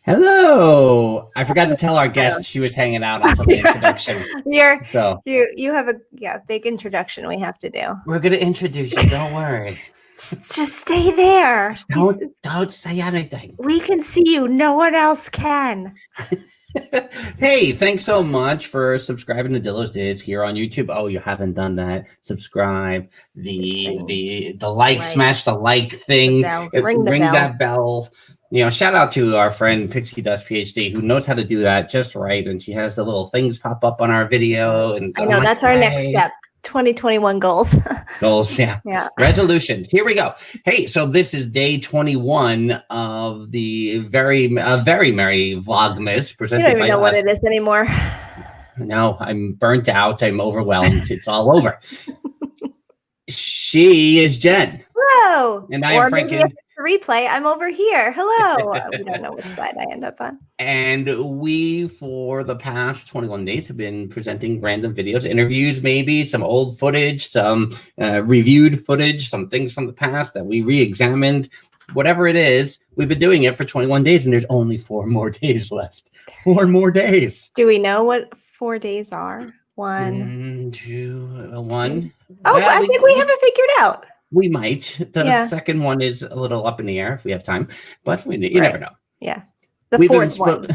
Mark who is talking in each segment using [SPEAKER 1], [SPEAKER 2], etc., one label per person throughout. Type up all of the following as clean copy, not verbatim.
[SPEAKER 1] Hello. I forgot to tell our guest she was hanging out until the introduction.
[SPEAKER 2] You have a big introduction we have to do.
[SPEAKER 1] We're gonna introduce you. Don't worry.
[SPEAKER 2] Just stay there.
[SPEAKER 1] Don't say anything.
[SPEAKER 2] We can see you. No one else can.
[SPEAKER 1] Hey, thanks so much for subscribing to Dillos Days here on YouTube. Oh, you haven't done that. Subscribe. The like, smash the like thing. Ring that bell. You know, shout out to our friend Pixie Dust PhD who knows how to do that just right, and she has the little things pop up on our video. And
[SPEAKER 2] I know that's our next step. 2021 goals.
[SPEAKER 1] Goals, yeah. Resolutions. Here we go. Hey, so this is day 21 of the very Merry Vlogmas presented by.
[SPEAKER 2] You don't even know what it is anymore.
[SPEAKER 1] No, I'm burnt out. I'm overwhelmed. It's all over. She is Jen.
[SPEAKER 2] Hello.
[SPEAKER 1] And I am Franken.
[SPEAKER 2] Replay. I'm over here. Hello. We don't know which slide I end up on.
[SPEAKER 1] And we, for the past 21 days, have been presenting random videos, interviews, maybe some old footage, some reviewed footage, some things from the past that we re-examined. Whatever it is, we've been doing it for 21 days, and there's only 4 more days left. 4 more days.
[SPEAKER 2] Do we know what 4 days are? 1,
[SPEAKER 1] 2, 1.
[SPEAKER 2] Oh, I think we have it figured out.
[SPEAKER 1] We might. The second one is a little up in the air if we have time, but you never know.
[SPEAKER 2] Yeah. The fourth one.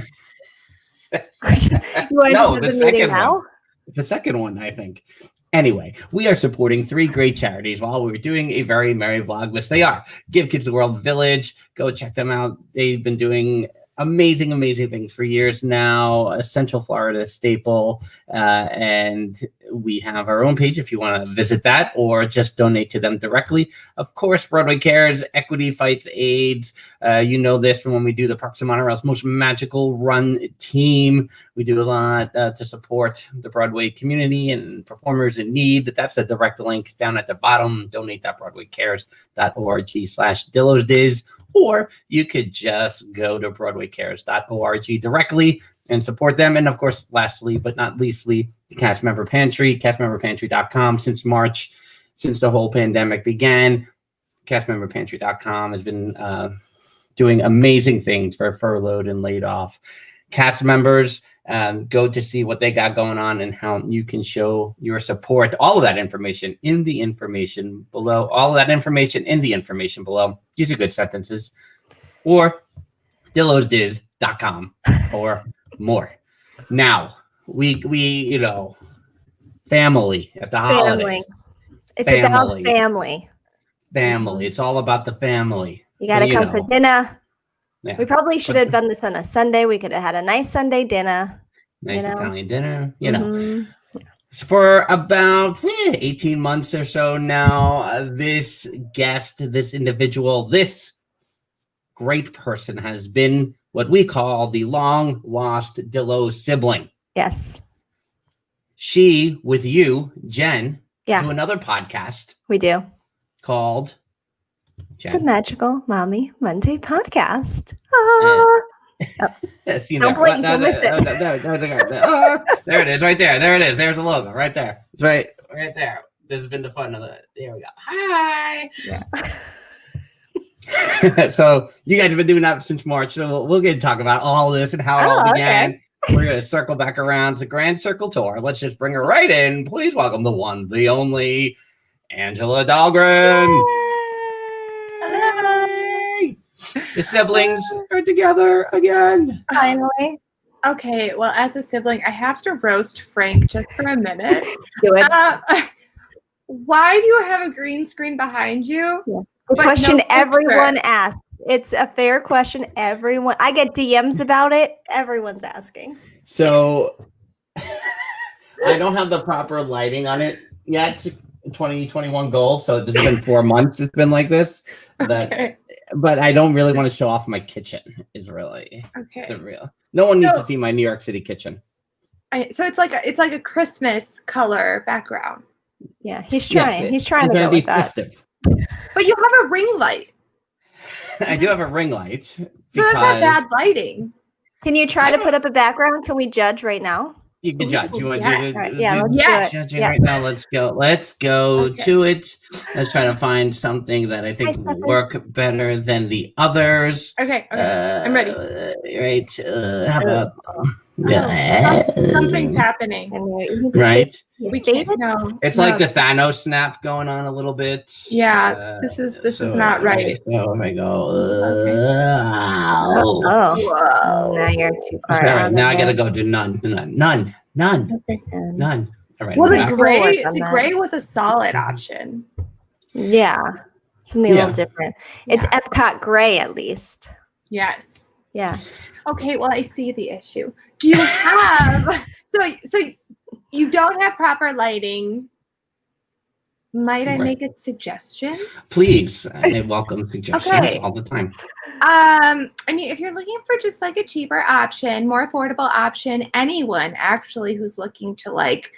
[SPEAKER 2] You want to the second one.
[SPEAKER 1] The second one, I think. Anyway, we are supporting 3 great charities while we're doing a very merry vlogmas. They are Give Kids the World Village. Go check them out. They've been doing amazing things for years now. A Central Florida staple, and we have our own page if you want to visit that or just donate to them directly. Of course, Broadway Cares, Equity Fights AIDS. You know this from when we do the Parks and Monorail's most magical run team. We do a lot to support the Broadway community and performers in need. That's a direct link down at the bottom. Donate.broadwaycares.org/DillosDays. Or you could just go to BroadwayCares.org directly and support them. And of course, lastly, but not leastly, the Cast Member Pantry, castmemberpantry.com. Since March, since the whole pandemic began, castmemberpantry.com has been doing amazing things for furloughed and laid off cast members. Go to see what they got going on and how you can show your support. All of that information in the information below. All of that information in the information below. These are good sentences. Or dillosdiz.com or more. Now, we you know, family at the holidays.
[SPEAKER 2] It's about family.
[SPEAKER 1] Family. It's all about the family.
[SPEAKER 2] You got to come for dinner. Yeah. We probably should have done this on a Sunday. We could have had a nice Sunday dinner.
[SPEAKER 1] Nice Italian dinner, you know. For about 18 months or so now, this guest, this individual, this great person has been what we call the long-lost Dillos sibling.
[SPEAKER 2] Yes.
[SPEAKER 1] She, with you, Jen, do another podcast.
[SPEAKER 2] We do.
[SPEAKER 1] Called... Jen.
[SPEAKER 2] The Magical Mommy Monday Podcast.
[SPEAKER 1] See there it is, right there. There it is. There's the logo, right there. It's right there. This has been the fun of it. There we go. Hi. Yeah. So you guys have been doing that since March. So we'll get to talk about all this and how it all began. Okay. We're going to circle back around to Grand Circle Tour. Let's just bring her right in. Please welcome the one, the only, Angela Dahlgren. Yay. The siblings are together again.
[SPEAKER 2] Finally.
[SPEAKER 3] Okay, well, as a sibling, I have to roast Frank just for a minute.
[SPEAKER 2] Do it.
[SPEAKER 3] Why do you have a green screen behind you?
[SPEAKER 2] Yeah. The question everyone asks. It's a fair question. I get DMs about it. Everyone's asking.
[SPEAKER 1] So I don't have the proper lighting on it yet. 2021 goals. So this has been 4 months. It's been like this. But I don't really want to show off my kitchen. Is really the real. No one needs to see my New York City kitchen.
[SPEAKER 3] So it's like a Christmas color background.
[SPEAKER 2] Yeah, he's trying. He's trying to go with that.
[SPEAKER 3] But you have a ring light.
[SPEAKER 1] I do have a ring light.
[SPEAKER 3] So that's not bad lighting.
[SPEAKER 2] Can you try to put up a background? Can we judge right now?
[SPEAKER 1] You can judge. You want to
[SPEAKER 3] yes.
[SPEAKER 1] do
[SPEAKER 2] All
[SPEAKER 1] the
[SPEAKER 2] right, yeah, let's
[SPEAKER 3] Yeah.
[SPEAKER 2] do it.
[SPEAKER 1] judging
[SPEAKER 2] Yeah.
[SPEAKER 1] right now? Let's go. Let's go
[SPEAKER 3] Okay.
[SPEAKER 1] to it. Let's try to find something that I think
[SPEAKER 2] Hi,
[SPEAKER 1] will
[SPEAKER 2] Stephanie.
[SPEAKER 1] work better than the others.
[SPEAKER 3] Okay. I'm ready.
[SPEAKER 1] Right. How about
[SPEAKER 3] Something's happening.
[SPEAKER 2] Anyway, you need to
[SPEAKER 1] right?
[SPEAKER 3] We
[SPEAKER 2] fade
[SPEAKER 3] can't
[SPEAKER 2] it.
[SPEAKER 3] know.
[SPEAKER 1] It's like the Thanos snap going on a little bit.
[SPEAKER 3] Yeah, this is not right.
[SPEAKER 1] So if I go,
[SPEAKER 2] Oh,
[SPEAKER 3] Whoa.
[SPEAKER 2] now you're too
[SPEAKER 1] all
[SPEAKER 2] far.
[SPEAKER 1] right,
[SPEAKER 2] out
[SPEAKER 1] now I
[SPEAKER 2] of
[SPEAKER 1] gotta
[SPEAKER 2] it.
[SPEAKER 1] go to none.
[SPEAKER 3] Okay.
[SPEAKER 2] And-
[SPEAKER 1] All right.
[SPEAKER 3] Well,
[SPEAKER 1] I'm
[SPEAKER 3] the
[SPEAKER 1] back.
[SPEAKER 3] gray,
[SPEAKER 2] on
[SPEAKER 3] the
[SPEAKER 2] that.
[SPEAKER 3] gray was a solid option.
[SPEAKER 2] Yeah, something a
[SPEAKER 1] Yeah.
[SPEAKER 2] little different. It's
[SPEAKER 3] Yeah.
[SPEAKER 2] Epcot gray, at least.
[SPEAKER 3] Yes.
[SPEAKER 2] Yeah.
[SPEAKER 3] Okay. Well, I see the issue. Do you have so you don't have proper lighting? Might I
[SPEAKER 1] Right.
[SPEAKER 3] make a suggestion?
[SPEAKER 1] Please, I welcome suggestions
[SPEAKER 3] Okay.
[SPEAKER 1] all the time.
[SPEAKER 3] I mean, if you're looking for just like a cheaper option, more affordable option, anyone actually who's looking to like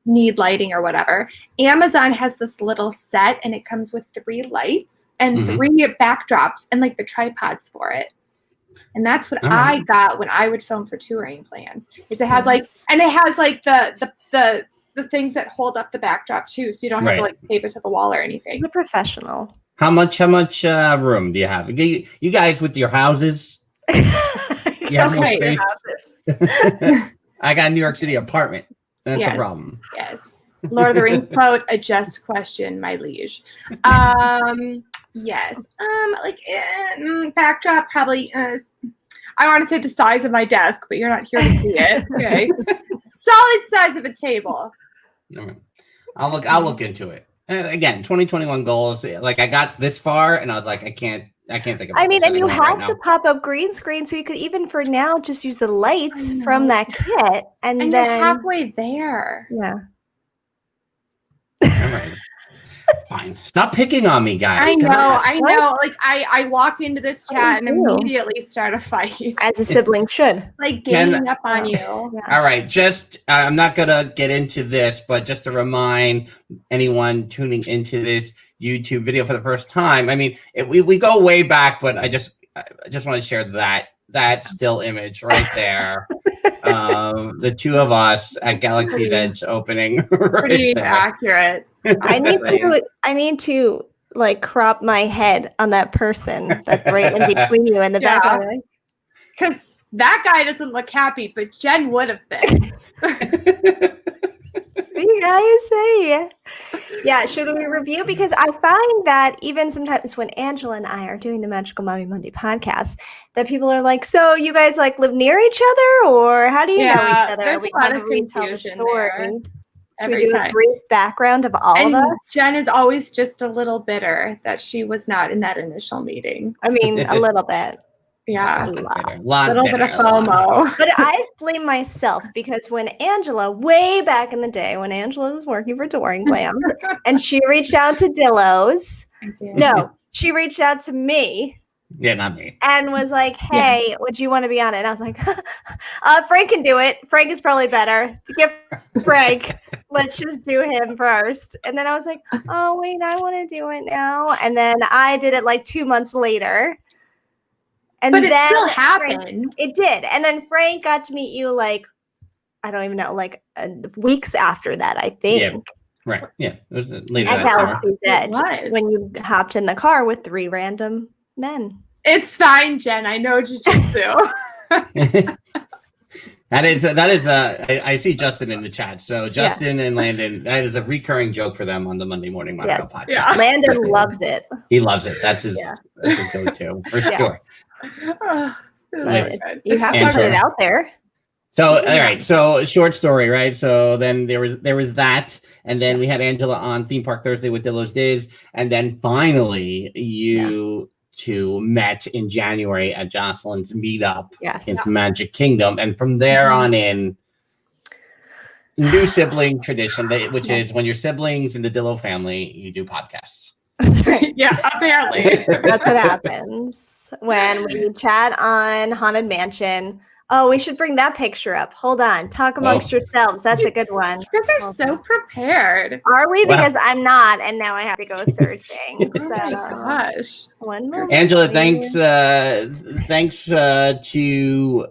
[SPEAKER 3] need lighting or whatever, Amazon has this little set and it comes with 3 lights and
[SPEAKER 1] Mhm.
[SPEAKER 3] 3 backdrops and like the tripods for it. And that's what
[SPEAKER 1] All right.
[SPEAKER 3] I got when I would film for touring plans. Is it has like, and it has like the things that hold up the backdrop too, so you don't have to
[SPEAKER 1] Right.
[SPEAKER 3] like tape it to the wall or anything.
[SPEAKER 2] He's a professional.
[SPEAKER 1] How much room do you have? You guys with your houses? You have
[SPEAKER 3] Okay.
[SPEAKER 1] no space? I got a New York City apartment. That's
[SPEAKER 3] Yes.
[SPEAKER 1] a problem.
[SPEAKER 3] Yes. Lord of the Rings quote, a just question, my liege. Yes. Backdrop probably I want to say the size of my desk, but you're not here to see it. Okay. Solid size of a table.
[SPEAKER 1] All right. I'll look into it. And again, 2021 goals. Like I got this far, and I was like, I can't think about.
[SPEAKER 2] I mean,
[SPEAKER 1] this
[SPEAKER 2] and you
[SPEAKER 1] anymore
[SPEAKER 2] have
[SPEAKER 1] right
[SPEAKER 2] the
[SPEAKER 1] now.
[SPEAKER 2] pop-up green screen, so you could even for now just use the lights
[SPEAKER 3] I
[SPEAKER 2] from
[SPEAKER 3] know.
[SPEAKER 2] that kit, and
[SPEAKER 3] And
[SPEAKER 2] then
[SPEAKER 3] you're halfway there.
[SPEAKER 2] yeah.
[SPEAKER 1] All right. Fine. Stop picking on me, guys.
[SPEAKER 3] I
[SPEAKER 1] Come
[SPEAKER 3] know,
[SPEAKER 1] on.
[SPEAKER 3] I know. Like I walk into this chat and
[SPEAKER 2] do you?
[SPEAKER 3] immediately start a fight.
[SPEAKER 2] As a sibling should.
[SPEAKER 3] Like
[SPEAKER 1] Can-
[SPEAKER 3] ganging up on you.
[SPEAKER 2] Yeah.
[SPEAKER 1] All right, just I'm not gonna get into this, but just to remind anyone tuning into this YouTube video for the first time, I mean, we go way back, but I just want to share that still image right there, the two of us at Galaxy's Edge opening. Right
[SPEAKER 3] Pretty
[SPEAKER 1] there.
[SPEAKER 3] accurate.
[SPEAKER 2] I need to like crop my head on that person that's right in between you and the
[SPEAKER 3] Yeah.
[SPEAKER 2] background.
[SPEAKER 3] Because that guy doesn't look happy, but Jen would have been.
[SPEAKER 2] See, I say. Yeah, should we review? Because I find that even sometimes when Angela and I are doing the Magical Mommy Monday podcast, that people are like, so you guys like live near each other, or how do you know
[SPEAKER 3] Yeah,
[SPEAKER 2] each other?
[SPEAKER 3] there's
[SPEAKER 2] We
[SPEAKER 3] a lot
[SPEAKER 2] kind
[SPEAKER 3] of
[SPEAKER 2] of retell the
[SPEAKER 3] confusion
[SPEAKER 2] story.
[SPEAKER 3] there
[SPEAKER 2] Should we
[SPEAKER 3] every
[SPEAKER 2] do a
[SPEAKER 3] time.
[SPEAKER 2] brief background of all
[SPEAKER 3] And
[SPEAKER 2] of us?
[SPEAKER 3] Jen is always just a little bitter that she was not in that initial meeting.
[SPEAKER 2] I mean, a little bit.
[SPEAKER 3] Yeah.
[SPEAKER 2] A lot.
[SPEAKER 3] A little bit of
[SPEAKER 1] better, a lot.
[SPEAKER 3] FOMO.
[SPEAKER 2] But I blame myself because when Angela, way back in the day, when Angela was working for Touring Plans, and she reached out to Dillos. No, she reached out to me
[SPEAKER 1] Yeah, not me.
[SPEAKER 2] and was like, hey, would you want to be on it? And I was like, Frank can do it. Frank is probably better. To get Frank, let's just do him first. And then I was like, oh, wait, I want to do it now. And then I did it like 2 months later. And
[SPEAKER 3] But it
[SPEAKER 2] then
[SPEAKER 3] still
[SPEAKER 2] Frank-
[SPEAKER 3] happened.
[SPEAKER 2] it did. And then Frank got to meet you like, I don't even know, like weeks after that, I think.
[SPEAKER 1] Right. Yeah. It was later
[SPEAKER 2] At
[SPEAKER 1] that summer.
[SPEAKER 2] Galaxy's Edge
[SPEAKER 3] was.
[SPEAKER 2] when you hopped in the car with 3 random men.
[SPEAKER 3] It's fine, Jen. I know jujitsu.
[SPEAKER 1] That is I see Justin in the chat. So Justin and Landon, that is a recurring joke for them on the Monday Morning Monorail podcast.
[SPEAKER 3] Yeah.
[SPEAKER 2] Landon loves it.
[SPEAKER 1] He loves it. That's his,
[SPEAKER 2] Yeah.
[SPEAKER 1] that's his go-to for
[SPEAKER 2] Yeah.
[SPEAKER 1] sure.
[SPEAKER 3] That's good.
[SPEAKER 2] You have to
[SPEAKER 1] Angela.
[SPEAKER 2] put it out there.
[SPEAKER 1] So all right, so short story, right? So then there was that, and then we had Angela on Theme Park Thursday with Dillos Days, and then finally you two met in January at Jocelyn's meetup
[SPEAKER 2] Yes.
[SPEAKER 1] in Magic Kingdom, and from there on in, new sibling tradition, which is when your siblings in the Dillo family, you do podcasts.
[SPEAKER 2] That's right.
[SPEAKER 3] Yeah, apparently.
[SPEAKER 2] That's what happens when we chat on Haunted Mansion. Oh, we should bring that picture up. Hold on. Talk amongst yourselves. That's a good one.
[SPEAKER 3] You guys are so prepared.
[SPEAKER 2] Are we?
[SPEAKER 1] Wow.
[SPEAKER 2] Because I'm not, and now I have to go searching.
[SPEAKER 3] Oh my
[SPEAKER 2] So,
[SPEAKER 3] gosh.
[SPEAKER 2] one moment.
[SPEAKER 1] Angela,
[SPEAKER 2] please.
[SPEAKER 1] thanks to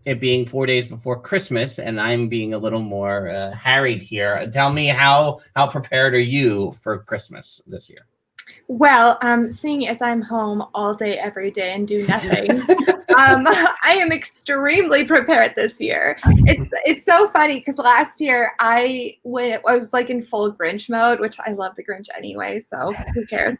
[SPEAKER 1] it being 4 days before Christmas, and I'm being a little more harried here. Tell me how prepared are you for Christmas this year?
[SPEAKER 3] Well, seeing as I'm home all day, every day, and do nothing, I am extremely prepared this year. It's so funny because last year I was like in full Grinch mode, which I love the Grinch anyway, so who cares?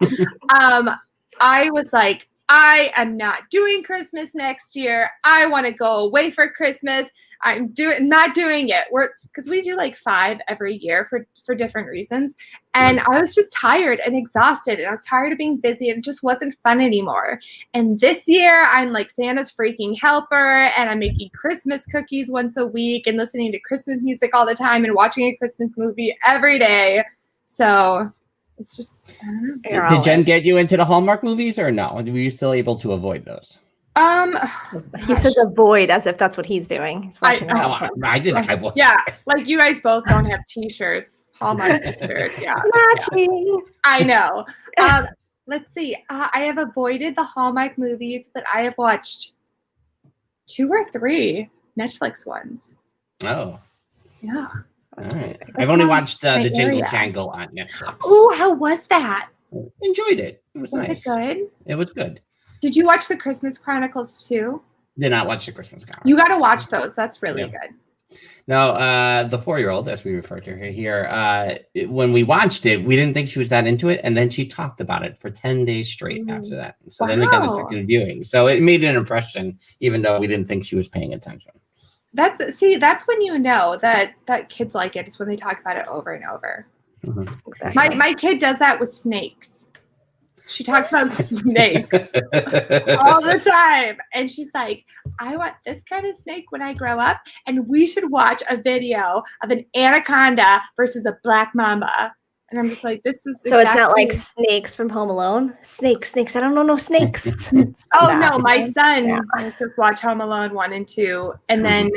[SPEAKER 3] I was like, I am not doing Christmas next year. I want to go away for Christmas. I'm not doing it. Because we do like 5 every year for different reasons. And I was just tired and exhausted, and I was tired of being busy, and it just wasn't fun anymore. And this year I'm like Santa's freaking helper, and I'm making Christmas cookies once a week and listening to Christmas music all the time and watching a Christmas movie every day. So it's just, I don't know.
[SPEAKER 1] Did Jen get you into the Hallmark movies or no? Were you still able to avoid those?
[SPEAKER 2] He says avoid as if that's what he's doing. He's watching
[SPEAKER 1] I didn't.
[SPEAKER 3] Yeah, like you guys both don't have T-shirts, Hallmark T-shirts. Yeah,
[SPEAKER 2] matching.
[SPEAKER 3] I know. Let's see. I have avoided the Hallmark movies, but I have watched 2 or 3 Netflix ones.
[SPEAKER 1] Oh,
[SPEAKER 3] yeah.
[SPEAKER 1] All right. I've only watched the Jingle Jangle on Netflix.
[SPEAKER 3] Oh, how was that?
[SPEAKER 1] Enjoyed it. It was nice.
[SPEAKER 3] Was it good?
[SPEAKER 1] It was good.
[SPEAKER 3] Did you watch the Christmas Chronicles too?
[SPEAKER 1] Did not watch the Christmas Chronicles.
[SPEAKER 3] You got to watch those. That's really good.
[SPEAKER 1] No, the 4-year-old, as we refer to her here, when we watched it, we didn't think she was that into it, and then she talked about it for 10 days straight after that. So then it got a second viewing. So it made an impression, even though we didn't think she was paying attention.
[SPEAKER 3] That's when you know that kids like it, is when they talk about it over and over.
[SPEAKER 1] Mm-hmm.
[SPEAKER 2] Exactly.
[SPEAKER 3] My kid does that with snakes. She talks about snakes all the time. And she's like, I want this kind of snake when I grow up. And we should watch a video of an anaconda versus a black mamba. And I'm just like, this is
[SPEAKER 2] so it's not like snakes from Home Alone? Snakes. I don't know no snakes.
[SPEAKER 3] No, my son used to watch Home Alone 1 and 2. And then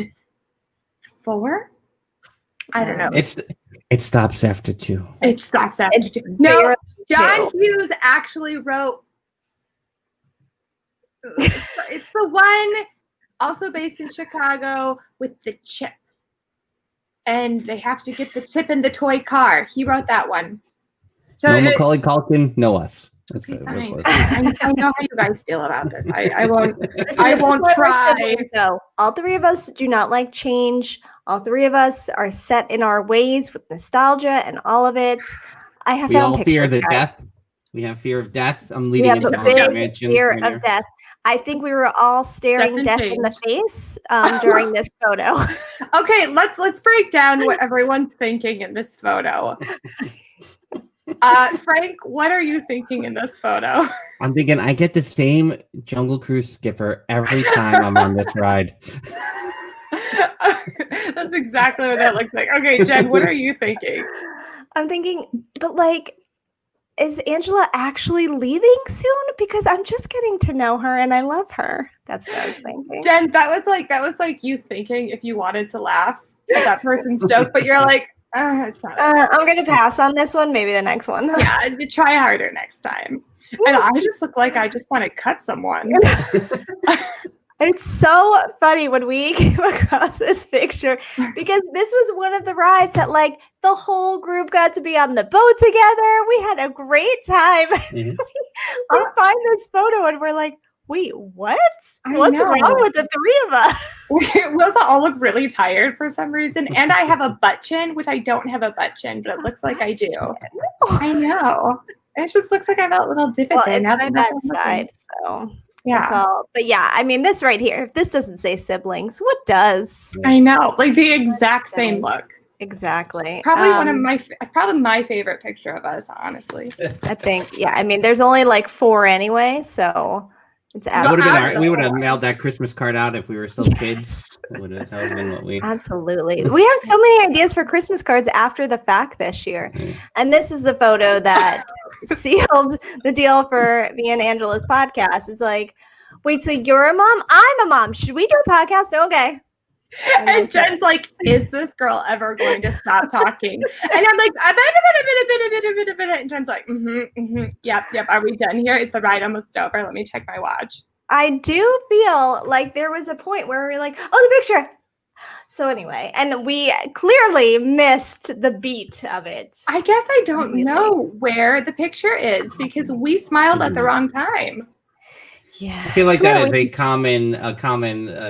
[SPEAKER 3] 4? I don't know.
[SPEAKER 1] It stops after 2.
[SPEAKER 3] It stops after 2. No, John Hughes actually wrote. It's the one also based in Chicago with the chip. And they have to get the chip in the toy car. He wrote that one. So
[SPEAKER 1] no Macaulay Culkin, no us. That's
[SPEAKER 3] fine. I know how you guys feel about this. I won't try.
[SPEAKER 2] So all 3 of us do not like change. All 3 of us are set in our ways with nostalgia and all of it. I have
[SPEAKER 1] we all fear the death. We have fear of death. I'm leading into
[SPEAKER 2] a big fear of death. I think we were all staring death in the face during this photo.
[SPEAKER 3] Okay, let's break down what everyone's thinking in this photo. Frank, what are you thinking in this photo?
[SPEAKER 1] I'm thinking I get the same Jungle Cruise skipper every time I'm on this ride.
[SPEAKER 3] That's exactly what that looks like. Okay, Jen, what are you thinking?
[SPEAKER 2] I'm thinking, but like, is Angela actually leaving soon? Because I'm just getting to know her and I love her. That's what I was thinking.
[SPEAKER 3] Jen, that was like you thinking if you wanted to laugh at that person's joke, but you're like, it's not.
[SPEAKER 2] I'm gonna pass on this one. Maybe the next one.
[SPEAKER 3] Yeah, try harder next time. And I just look like I just want to cut someone.
[SPEAKER 2] It's so funny when we came across this picture because this was one of the rides that like the whole group got to be on the boat together. We had a great time. Mm-hmm. we find this photo and we're like, wait, what? What's wrong with the 3 of us?
[SPEAKER 3] We also all look really tired for some reason. And I have a butt chin, which I don't have a butt chin, but it looks like I do. I know. It just looks like I have that little divot.
[SPEAKER 2] Well, it's my bedside, so... Yeah. That's all. But yeah, I mean, this right here, if this doesn't say siblings, what does?
[SPEAKER 3] I know, like the exact same look.
[SPEAKER 2] Exactly.
[SPEAKER 3] Probably probably my favorite picture of us, honestly.
[SPEAKER 2] I think, yeah. I mean, there's only like 4 anyway, so it's
[SPEAKER 1] we would have mailed that Christmas card out if we were still kids. That would have been what we.
[SPEAKER 2] Absolutely. We have so many ideas for Christmas cards after the fact this year, and this is the photo that sealed the deal for me and Angela's podcast. It's like, wait, so you're a mom? I'm a mom. Should we do a podcast? Okay.
[SPEAKER 3] And Jen's like, is this girl ever going to stop talking? And I'm like, a bit. And Jen's like, yep. Are we done here? Is the ride almost over? Let me check my watch.
[SPEAKER 2] I do feel like there was a point where we were like, oh, the picture. So anyway, and we clearly missed the beat of it.
[SPEAKER 3] I guess I don't know where the picture is because we smiled at the wrong time.
[SPEAKER 2] Yeah,
[SPEAKER 1] I feel like that is a common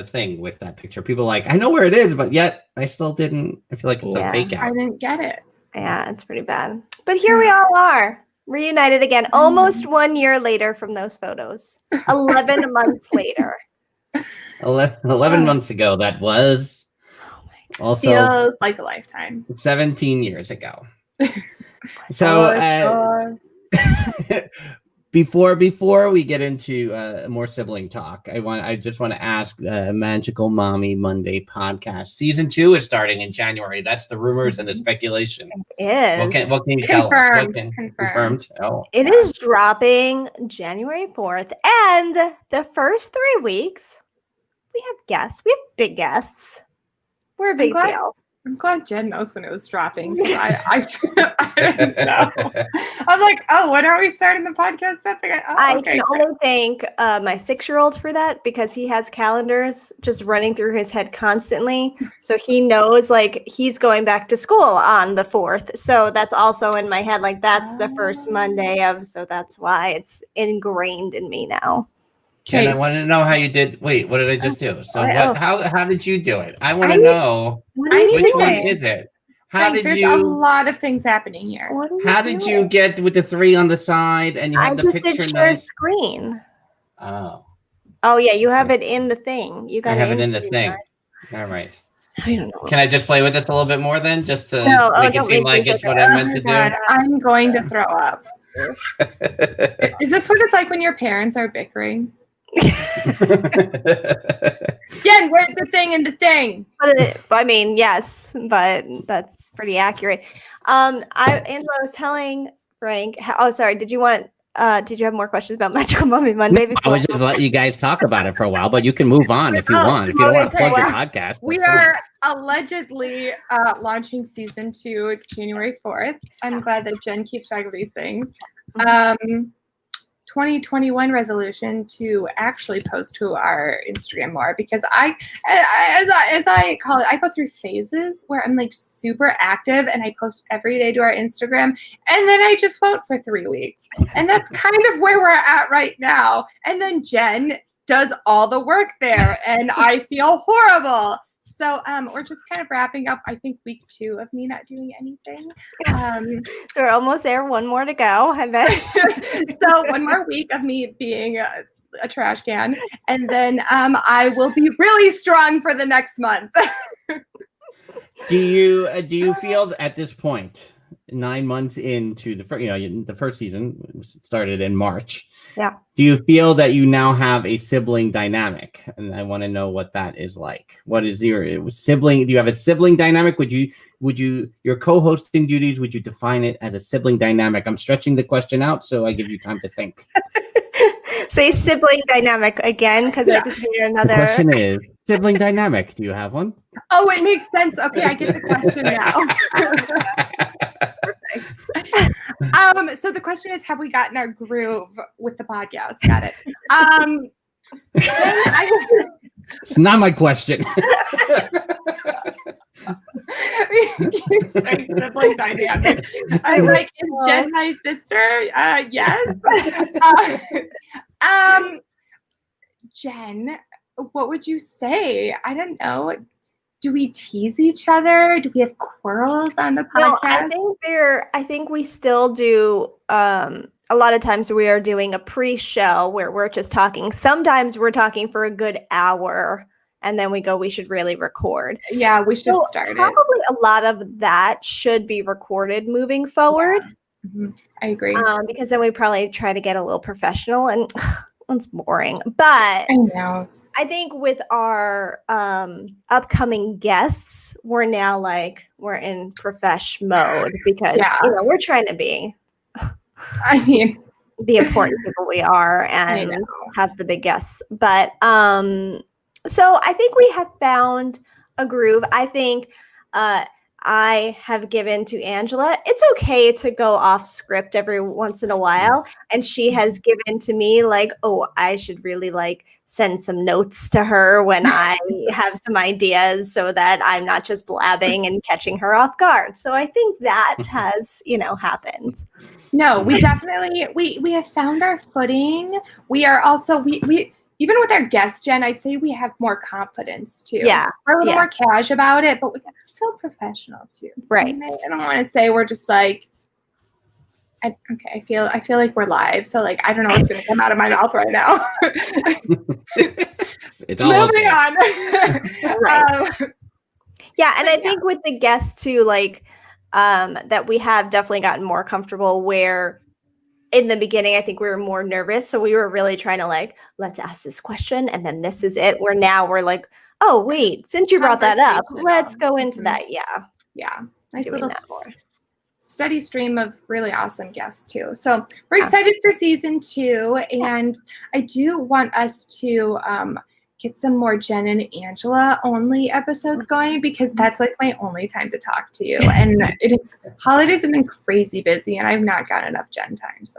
[SPEAKER 1] thing with that picture. People are like, I know where it is, but yet I still didn't. I feel like it's a fake out.
[SPEAKER 3] I didn't get it.
[SPEAKER 2] Yeah, it's pretty bad. But here we all are, reunited again, almost 1 year later from those photos. 11 months later.
[SPEAKER 1] 11 months ago, that was. Also,
[SPEAKER 3] feels like a lifetime.
[SPEAKER 1] 17 years ago. So, before we get into more sibling talk, I just want to ask Magical Mommy Monday podcast. Season 2 is starting in January. That's the rumors and the speculation.
[SPEAKER 2] It is.
[SPEAKER 1] What can you tell us?
[SPEAKER 3] Confirmed.
[SPEAKER 1] Oh,
[SPEAKER 2] it is dropping January 4th, and the first 3 weeks we have guests. We have big guests. We're a big deal.
[SPEAKER 3] I'm glad Jen knows when it was dropping. I didn't know. I'm like, oh, when are we starting the podcast up again? Oh,
[SPEAKER 2] I can only thank my 6-year-old for that because he has calendars just running through his head constantly. So he knows like he's going back to school on the 4th. So that's also in my head. Like that's the first Monday of, so that's why it's ingrained in me now.
[SPEAKER 1] Jen, I want to know how you did. Wait, what did I just do? So how did you do it? I want to know which one is it?
[SPEAKER 3] There's a lot of things happening here.
[SPEAKER 1] How did you get with the 3 on the side and you had the picture? I just did share
[SPEAKER 2] screen.
[SPEAKER 1] Oh.
[SPEAKER 2] Oh yeah, you have it in the thing. You got
[SPEAKER 1] I have it in the thing. All right.
[SPEAKER 2] I don't know.
[SPEAKER 1] Can I just play with this a little bit more then, just to make it seem like it's what I meant to do?
[SPEAKER 3] I'm going to throw up. Is this what it's like when your parents are bickering? Jen, where's the thing in the thing?
[SPEAKER 2] I mean, yes, but that's pretty accurate. Angela, I was telling Frank. Sorry. Did you have more questions about Magical Mommy Monday?
[SPEAKER 1] I was just letting you guys talk about it for a while, but you can move on if you want. If you don't want to plug your podcast.
[SPEAKER 3] We are allegedly launching season 2 January 4th. I'm glad that Jen keeps track of these things. 2021 resolution to actually post to our Instagram more because as I call it, I go through phases where I'm like super active and I post every day to our Instagram and then I just won't for 3 weeks. And that's kind of where we're at right now. And then Jen does all the work there and I feel horrible. So we're just kind of wrapping up, I think, week 2 of me not doing anything.
[SPEAKER 2] So we're almost there. 1 more to go. And then
[SPEAKER 3] so 1 more week of me being a trash can. And then I will be really strong for the next month.
[SPEAKER 1] Do you feel at this point, 9 months into the first season started in March.
[SPEAKER 2] Yeah.
[SPEAKER 1] Do you feel that you now have a sibling dynamic? And I want to know what that is like. What is your sibling? Do you have a sibling dynamic? Would you your co-hosting duties? Would you define it as a sibling dynamic? I'm stretching the question out, so I give you time to think.
[SPEAKER 2] Say sibling dynamic again, because I just hear another.
[SPEAKER 1] The question is sibling dynamic. Do you have one?
[SPEAKER 3] Oh, it makes sense. Okay, I get the question now. So the question is, have we gotten our groove with the podcast? Got it.
[SPEAKER 1] It's not my question.
[SPEAKER 3] Sibling dynamic. I'm like, is Jen my sister? Yes. Jen, what would you say? I don't know. Do we tease each other? Do we have quarrels on the podcast?
[SPEAKER 2] No, I think we still do. A lot of times we are doing a pre-show where we're just talking. Sometimes we're talking for a good hour, and then we should really record.
[SPEAKER 3] Yeah, we should start
[SPEAKER 2] probably a lot of that should be recorded moving forward.
[SPEAKER 3] Yeah. Mm-hmm. I agree.
[SPEAKER 2] Because then we probably try to get a little professional, and it's boring. But
[SPEAKER 3] I know.
[SPEAKER 2] I think with our upcoming guests, we're now we're in profesh mode because we're trying to be.
[SPEAKER 3] I mean,
[SPEAKER 2] the important people we are and have the big guests. But so I think we have found a groove. I think I have given to Angela. It's okay to go off script every once in a while. And she has given to me like, oh, I should really like send some notes to her when I have some ideas so that I'm not just blabbing and catching her off guard. So I think that has, happened.
[SPEAKER 3] No, we definitely, we have found our footing. We are also, we even with our guest, Jen, I'd say we have more confidence too.
[SPEAKER 2] Yeah.
[SPEAKER 3] We're a little more cash about it, but it's still professional too.
[SPEAKER 2] Right.
[SPEAKER 3] I don't want to say we're just like, I feel like we're live. So like, I don't know what's going to come out of my mouth right now.
[SPEAKER 1] It's all
[SPEAKER 3] moving
[SPEAKER 1] okay.
[SPEAKER 3] on.
[SPEAKER 2] Right. Yeah. And I think with the guests too, like, that we have definitely gotten more comfortable where in the beginning, I think we were more nervous. So we were really trying to like, let's ask this question. And then this is it. Where now we're like, oh, wait, since you brought that up, let's go into that. Yeah.
[SPEAKER 3] Yeah. Nice
[SPEAKER 2] Doing
[SPEAKER 3] little
[SPEAKER 2] that more.
[SPEAKER 3] steady stream of really awesome guests too. So we're excited for season 2. And I do want us to get some more Jen and Angela only episodes going, because that's like my only time to talk to you. And holidays have been crazy busy and I've not gotten enough Jen time. So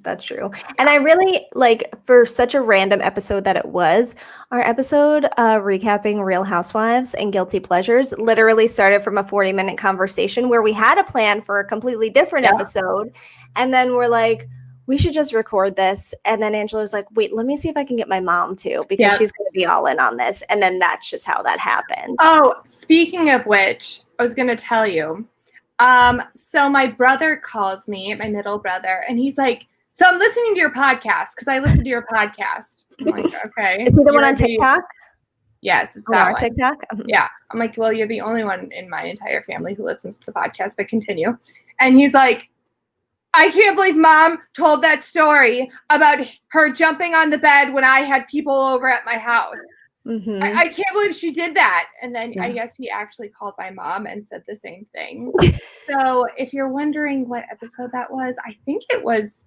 [SPEAKER 2] That's true. And I really like, for such a random episode that it was, our episode recapping Real Housewives and Guilty Pleasures literally started from a 40-minute conversation where we had a plan for a completely different episode. And then we're like, we should just record this. And then Angela was like, wait, let me see if I can get my mom too, because she's going to be all in on this. And then that's just how that happened.
[SPEAKER 3] Oh, speaking of which, I was going to tell you. So my brother calls me, my middle brother, and he's like, so I'm listening to your podcast because I listen to your podcast. I'm like, okay.
[SPEAKER 2] Is he the one on TikTok?
[SPEAKER 3] Yes, it's
[SPEAKER 2] on
[SPEAKER 3] that
[SPEAKER 2] our
[SPEAKER 3] one.
[SPEAKER 2] TikTok?
[SPEAKER 3] Yeah. I'm like, well, you're the only one in my entire family who listens to the podcast, but continue. And he's like, I can't believe Mom told that story about her jumping on the bed when I had people over at my house.
[SPEAKER 2] Mm-hmm.
[SPEAKER 3] I can't believe she did that. And then I guess he actually called my mom and said the same thing. So if you're wondering what episode that was, I think it was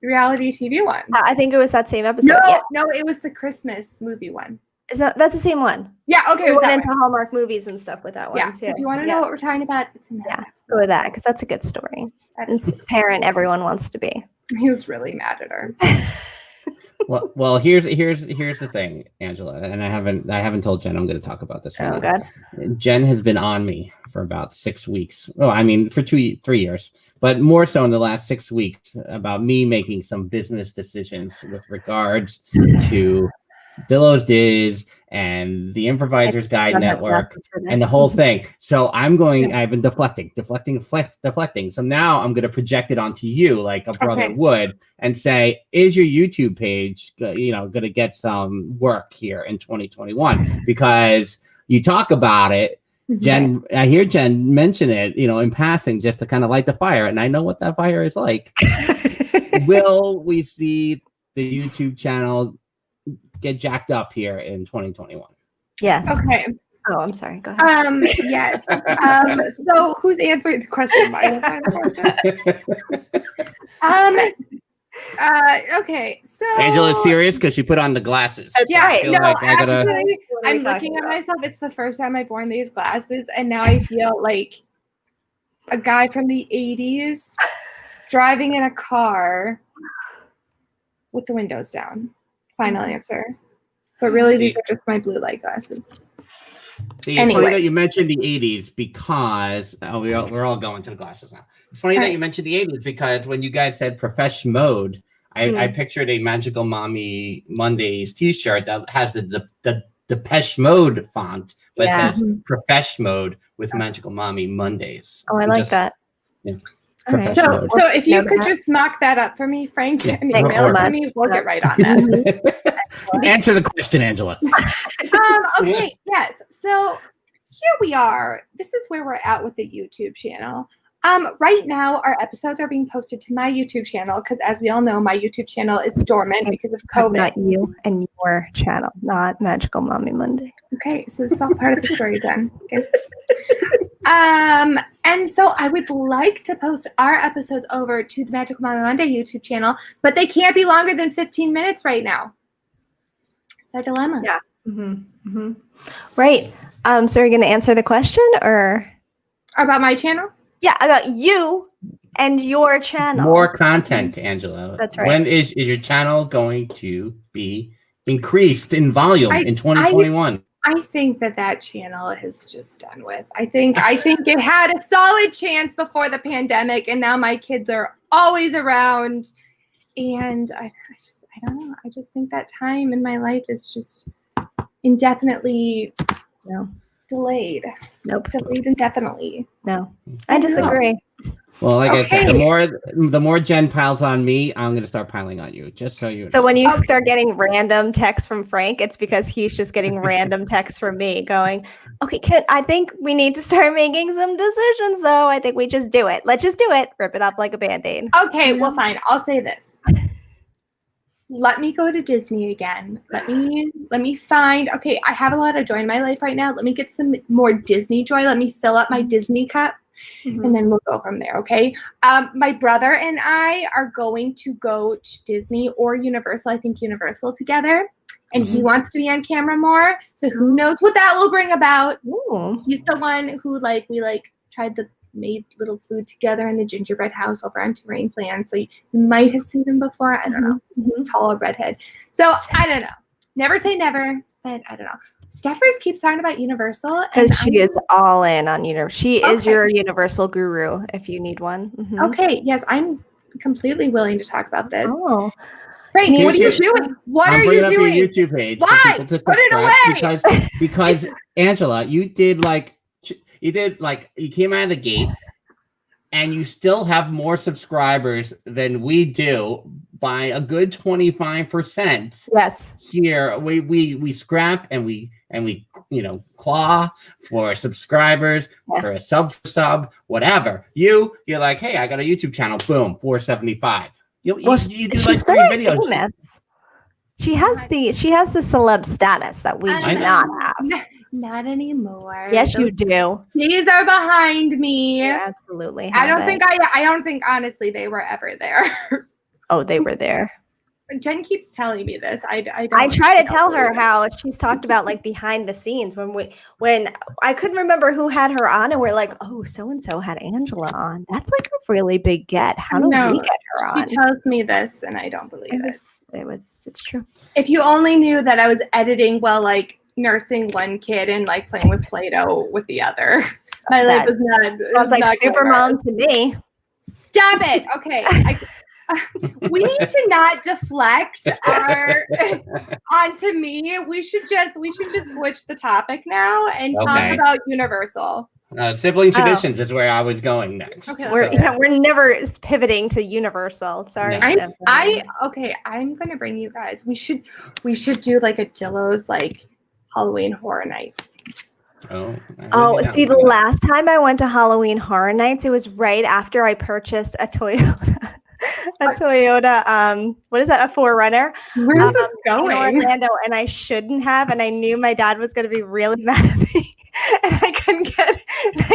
[SPEAKER 3] the reality TV one.
[SPEAKER 2] I think it was that same episode.
[SPEAKER 3] No, it was the Christmas movie one.
[SPEAKER 2] That's the same one.
[SPEAKER 3] Yeah, okay.
[SPEAKER 2] We went into Hallmark movies and stuff with that one too.
[SPEAKER 3] So if you want to know what we're talking about, it's in that episode.
[SPEAKER 2] Go with that, because that's a good story. It's the parent everyone wants to be.
[SPEAKER 3] He was really mad at her.
[SPEAKER 1] Well, here's the thing, Angela, and I haven't told Jen I'm going to talk about this.
[SPEAKER 2] Oh God.
[SPEAKER 1] Jen has been on me for about 6 weeks. Well, I mean, for 3 years, but more so in the last 6 weeks about me making some business decisions with regards to Dillos Diz and the Improvisers Guide Network and the whole thing. So I've been deflecting. So now I'm going to project it onto you like a brother would and say, is your YouTube page, going to get some work here in 2021? Because you talk about it, Jen, I hear Jen mention it, in passing just to kind of light the fire. And I know what that fire is like. Will we see the YouTube channel get jacked up here in 2021?
[SPEAKER 2] Yes.
[SPEAKER 3] Okay.
[SPEAKER 2] Oh, I'm sorry. Go ahead.
[SPEAKER 3] Yes. So who's answering the question? Okay. So
[SPEAKER 1] Angela's serious because she put on the glasses.
[SPEAKER 2] That's
[SPEAKER 3] yeah.
[SPEAKER 2] right.
[SPEAKER 3] No,
[SPEAKER 1] like
[SPEAKER 3] actually, I'm looking at myself. It's the first time I've worn these glasses, and now I feel like a guy from the 80s driving in a car with the windows down. Final answer. But really, these are just my blue light glasses.
[SPEAKER 1] See, it's funny that you mentioned the 80s because we're all going to the glasses now. It's funny that you mentioned the 80s because when you guys said Profesh Mode, I pictured a Magical Mommy Mondays t-shirt that has the Depeche Mode font, but it says Profesh Mode with Magical Mommy Mondays.
[SPEAKER 2] Oh, I like that.
[SPEAKER 1] Yeah.
[SPEAKER 2] Right.
[SPEAKER 3] So if you could just mock that up for me, Frank, and email it to me, we'll get right on that.
[SPEAKER 1] Answer the question, Angela.
[SPEAKER 3] Okay, yes. So here we are. This is where we're at with the YouTube channel. Right now, our episodes are being posted to my YouTube channel because, as we all know, my YouTube channel is dormant because of COVID.
[SPEAKER 2] Not you and your channel, not Magical Mommy Monday.
[SPEAKER 3] Okay, so it's all part of the story then. Okay. And so I would like to post our episodes over to the Magical Mommy Monday YouTube channel, but they can't be longer than 15 minutes right now. It's our dilemma.
[SPEAKER 2] Yeah. Right. So are you going to answer the question or?
[SPEAKER 3] About my channel?
[SPEAKER 2] Yeah, about you and your channel.
[SPEAKER 1] More content, Angela.
[SPEAKER 2] That's right.
[SPEAKER 1] When is your channel going to be increased in volume in 2021?
[SPEAKER 3] I think that channel is just done with. I think it had a solid chance before the pandemic, and now my kids are always around, and I don't know. I just think that time in my life is just indefinitely delayed.
[SPEAKER 2] Nope.
[SPEAKER 3] Delayed indefinitely.
[SPEAKER 2] No, I disagree.
[SPEAKER 1] Well, like I said,
[SPEAKER 3] Okay.
[SPEAKER 1] the more Jen piles on me, I'm going to start piling on you. Just so you know.
[SPEAKER 2] So when you start getting random texts from Frank, it's because he's just getting random texts from me going, okay, I think we need to start making some decisions, though. I think we just do it. Let's just do it. Rip it up like a Band-Aid.
[SPEAKER 3] Okay, well, fine. I'll say this. Let me go to Disney again. Let me find, okay, I have a lot of joy in my life right now. Let me get some more Disney joy. Let me fill up my Disney cup. And then we'll go from there, okay? My brother and I are going to go to Disney or Universal. I think Universal together. And he wants to be on camera more. So who knows what that will bring about.
[SPEAKER 2] Ooh.
[SPEAKER 3] He's the one who we tried the made little food together in the gingerbread house over on Terrain Plans. So you might have seen him before. I don't know. He's a tall redhead. So I don't know. Never say never, but I don't know. Steffers keeps talking about Universal.
[SPEAKER 2] Because she is all in on Universal. She is your Universal guru if you need one.
[SPEAKER 3] Okay, yes, I'm completely willing to talk about this.
[SPEAKER 2] Oh.
[SPEAKER 3] Frank, what are you doing? What are you doing?
[SPEAKER 1] Your YouTube page.
[SPEAKER 3] Why? Put it away.
[SPEAKER 1] Because Angela, you came out of the gate and you still have more subscribers than we do by a good 25%.
[SPEAKER 2] Yes.
[SPEAKER 1] Here we scrap and we claw for subscribers, for a sub, whatever. You're like, hey, I got a YouTube channel, boom, 475. You do like 3 videos.
[SPEAKER 2] Famous. She has the celeb status that we do not have.
[SPEAKER 3] Not anymore.
[SPEAKER 2] Yes, you do.
[SPEAKER 3] These are behind me.
[SPEAKER 2] You absolutely.
[SPEAKER 3] I don't think honestly they were ever there.
[SPEAKER 2] Oh, they were there.
[SPEAKER 3] Jen keeps telling me this. I
[SPEAKER 2] try to tell her how she's talked about behind the scenes when I couldn't remember who had her on, and we're like, oh, so and so had Angela on. That's like a really big get. How do we get her on?
[SPEAKER 3] She tells me this, and I don't believe it.
[SPEAKER 2] It's true.
[SPEAKER 3] If you only knew that I was editing while nursing one kid and playing with Play-Doh with the other. My life was not.
[SPEAKER 2] Sounds like super mom to me.
[SPEAKER 3] Stop it. Okay. We need to not deflect onto me. We should just switch the topic now and talk about Universal.
[SPEAKER 1] Sibling traditions is where I was going next.
[SPEAKER 2] Okay, we're never pivoting to Universal. Sorry.
[SPEAKER 3] No. I'm gonna bring you guys. We should do a Dillos Halloween Horror Nights.
[SPEAKER 2] See, the last time I went to Halloween Horror Nights, it was right after I purchased a Toyota. What is that? A 4Runner.
[SPEAKER 3] Where's this going?
[SPEAKER 2] In Orlando, and I shouldn't have, and I knew my dad was going to be really mad at me, and I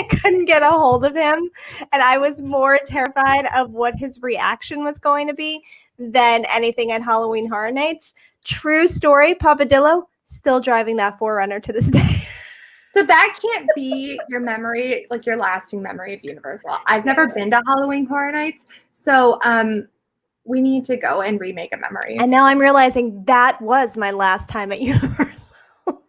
[SPEAKER 2] couldn't get a hold of him, and I was more terrified of what his reaction was going to be than anything at Halloween Horror Nights. True story, Papa Dillo still driving that 4Runner to this day.
[SPEAKER 3] So that can't be your memory, your lasting memory of Universal. I've never been to Halloween Horror Nights, so we need to go and remake a memory.
[SPEAKER 2] And now I'm realizing that was my last time at Universal.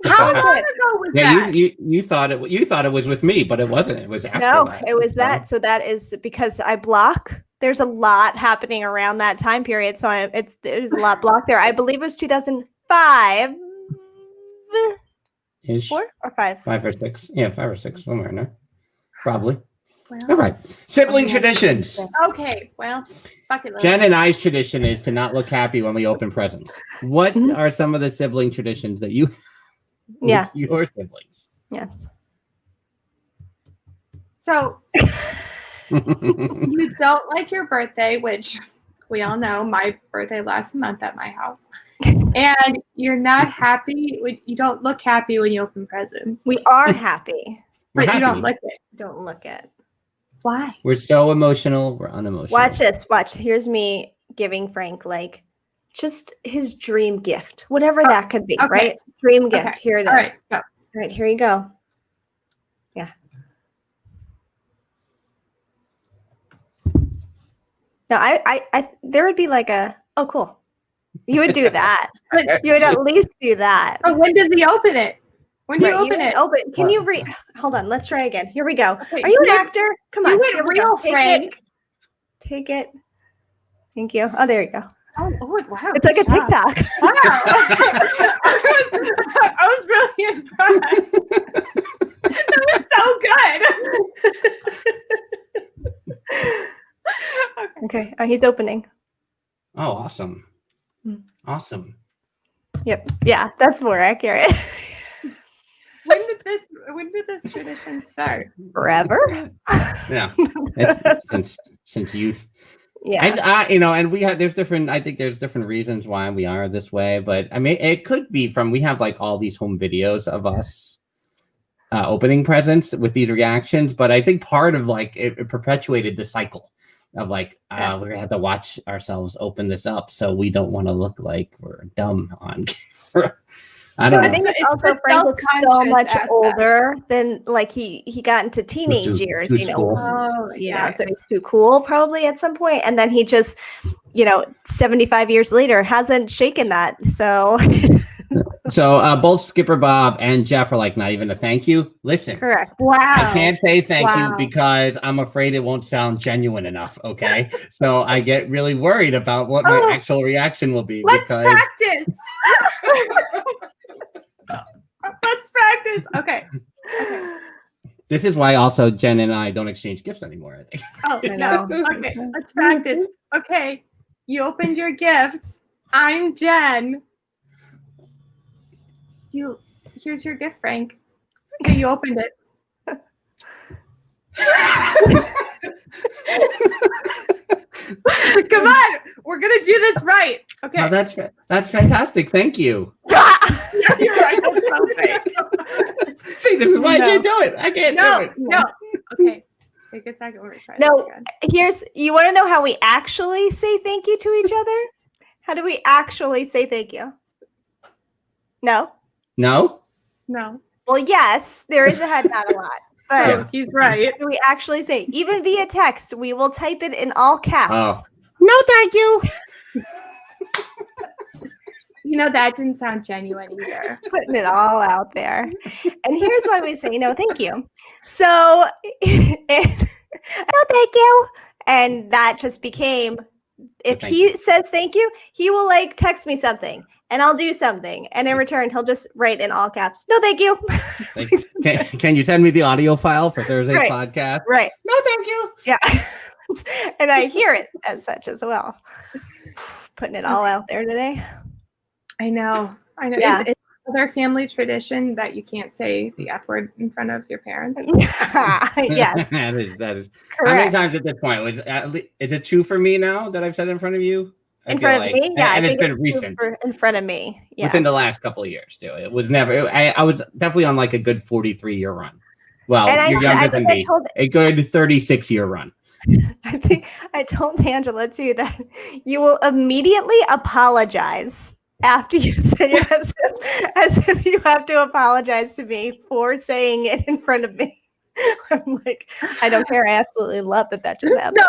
[SPEAKER 3] How long ago was that?
[SPEAKER 1] You thought it was with me, but it wasn't. It was after that.
[SPEAKER 2] It was that. So that is because I block. There's a lot happening around that time period, so there's a lot blocked there. I believe it was 2005. 4 or 5?
[SPEAKER 1] 5 or 6. Yeah, 5 or 6. Somewhere in there. Probably. Well, all right. Sibling traditions.
[SPEAKER 3] Okay. Well, bucket list.
[SPEAKER 1] Jen and I's tradition is to not look happy when we open presents. What are some of the sibling traditions that you with your siblings?
[SPEAKER 2] Yes.
[SPEAKER 3] So you don't like your birthday, which we all know my birthday last month at my house. And you're not happy. You don't look happy when you open presents.
[SPEAKER 2] We are happy.
[SPEAKER 3] But you don't look it.
[SPEAKER 2] Don't look it.
[SPEAKER 3] Why?
[SPEAKER 1] We're so emotional. We're unemotional.
[SPEAKER 2] Watch this. Watch. Here's me giving Frank just his dream gift. Whatever that could be, right? Dream gift. Here it is.
[SPEAKER 3] All right, go.
[SPEAKER 2] All right, here you go. Yeah. No, I there would be like a, oh, cool. You would do that.
[SPEAKER 3] But,
[SPEAKER 2] You would at least do that.
[SPEAKER 3] oh, when does he open it? When do you
[SPEAKER 2] Right,
[SPEAKER 3] open it?
[SPEAKER 2] Open. Can you read? Hold on. Let's try again. Here we go.
[SPEAKER 3] Okay,
[SPEAKER 2] Are you an
[SPEAKER 3] do it-
[SPEAKER 2] actor? Come
[SPEAKER 3] do
[SPEAKER 2] on.
[SPEAKER 3] it
[SPEAKER 2] Here we go.
[SPEAKER 3] real,
[SPEAKER 2] Take
[SPEAKER 3] Frank.
[SPEAKER 2] it. Take it. Thank you. Oh, there you go.
[SPEAKER 3] Oh, wow.
[SPEAKER 2] It's like a
[SPEAKER 3] good job.
[SPEAKER 2] TikTok.
[SPEAKER 3] Wow. I was really impressed. That was so good.
[SPEAKER 2] Okay. He's opening.
[SPEAKER 1] Oh, awesome.
[SPEAKER 2] Mm.
[SPEAKER 1] Awesome.
[SPEAKER 2] Yep. Yeah, that's more accurate.
[SPEAKER 3] When did this tradition start?
[SPEAKER 2] Forever.
[SPEAKER 1] Yeah. It's since youth.
[SPEAKER 2] Yeah.
[SPEAKER 1] And and we have I think there's different reasons why we are this way, but I mean it could be from, we have like all these home videos of us opening presents with these reactions, but I think part of like it perpetuated the cycle of like we're gonna have to watch ourselves open this up, so we don't want to look like we're dumb on camera. I don't know.
[SPEAKER 2] I think it's also
[SPEAKER 3] the
[SPEAKER 2] Frank is so
[SPEAKER 3] self-conscious
[SPEAKER 2] much
[SPEAKER 3] aspect.
[SPEAKER 2] older than like he got into teenage years,
[SPEAKER 1] to school.
[SPEAKER 3] Oh,
[SPEAKER 2] so he's too cool probably at some point, and then he just 75 years later hasn't shaken that. So
[SPEAKER 1] So both Skipper Bob and Jeff are like, not even a thank you. Listen,
[SPEAKER 2] correct.
[SPEAKER 3] Wow.
[SPEAKER 1] I can't say thank you
[SPEAKER 3] Wow.
[SPEAKER 1] because I'm afraid it won't sound genuine enough. Okay, so I get really worried about what my actual reaction will be.
[SPEAKER 3] Let's
[SPEAKER 1] because
[SPEAKER 3] practice. Let's practice. Okay.
[SPEAKER 1] this is why also Jen and I don't exchange gifts ananymore. I think.
[SPEAKER 3] Oh,
[SPEAKER 2] I know.
[SPEAKER 3] Okay, let's practice. Okay, you opened your gift. I'm Jen. Here's your gift, Frank. Okay, you opened it. Come on, we're gonna do this right. Okay.
[SPEAKER 1] No, that's fantastic. Thank you.
[SPEAKER 3] You're right. That's so fake.
[SPEAKER 1] See, this is why I can't do it. I can't do it.
[SPEAKER 3] No. Okay. Take a second. We're trying
[SPEAKER 2] No.
[SPEAKER 3] this again.
[SPEAKER 2] You want to know how we actually say thank you to each other? How do we actually say thank you? No.
[SPEAKER 1] No.
[SPEAKER 3] No.
[SPEAKER 2] Well, yes, there is a head nod a lot, but
[SPEAKER 3] Oh, he's right.
[SPEAKER 2] do we actually say, even via text, we will type it in all caps.
[SPEAKER 1] Oh.
[SPEAKER 2] No, thank you.
[SPEAKER 3] That didn't sound genuine either.
[SPEAKER 2] Putting it all out there. And here's why we say no, thank you. So, no, thank you. And that just became, if
[SPEAKER 1] Thank
[SPEAKER 2] he says thank you, he will like text me something and I'll do something. And in return, he'll just write in all caps, no, thank you.
[SPEAKER 1] Can you send me the audio file for Thursday's
[SPEAKER 2] Right.
[SPEAKER 1] podcast?
[SPEAKER 2] Right.
[SPEAKER 1] No, thank you.
[SPEAKER 2] Yeah. And I hear it as such as well. Putting it all out there today.
[SPEAKER 3] I know.
[SPEAKER 2] Yeah.
[SPEAKER 3] Is there family tradition that you can't say the F word in front of your parents?
[SPEAKER 2] Yes.
[SPEAKER 1] that is. How
[SPEAKER 2] Correct.
[SPEAKER 1] many times at this point? Is it true for me now that I've said it in front of you? I
[SPEAKER 2] In
[SPEAKER 1] feel
[SPEAKER 2] front of me? Yeah.
[SPEAKER 1] and
[SPEAKER 2] I
[SPEAKER 1] it's
[SPEAKER 2] think
[SPEAKER 1] been
[SPEAKER 2] true
[SPEAKER 1] recent.
[SPEAKER 2] in front of me. Yeah.
[SPEAKER 1] Within the last couple of years too. It was never. I was definitely on like a good 43-year run. Well,
[SPEAKER 2] And
[SPEAKER 1] you're younger than me. A good 36-year run.
[SPEAKER 2] I think I told Angela too that you will immediately apologize after you say it as if you have to apologize to me for saying it in front of me. I'm like, I don't care. I absolutely love that just happened.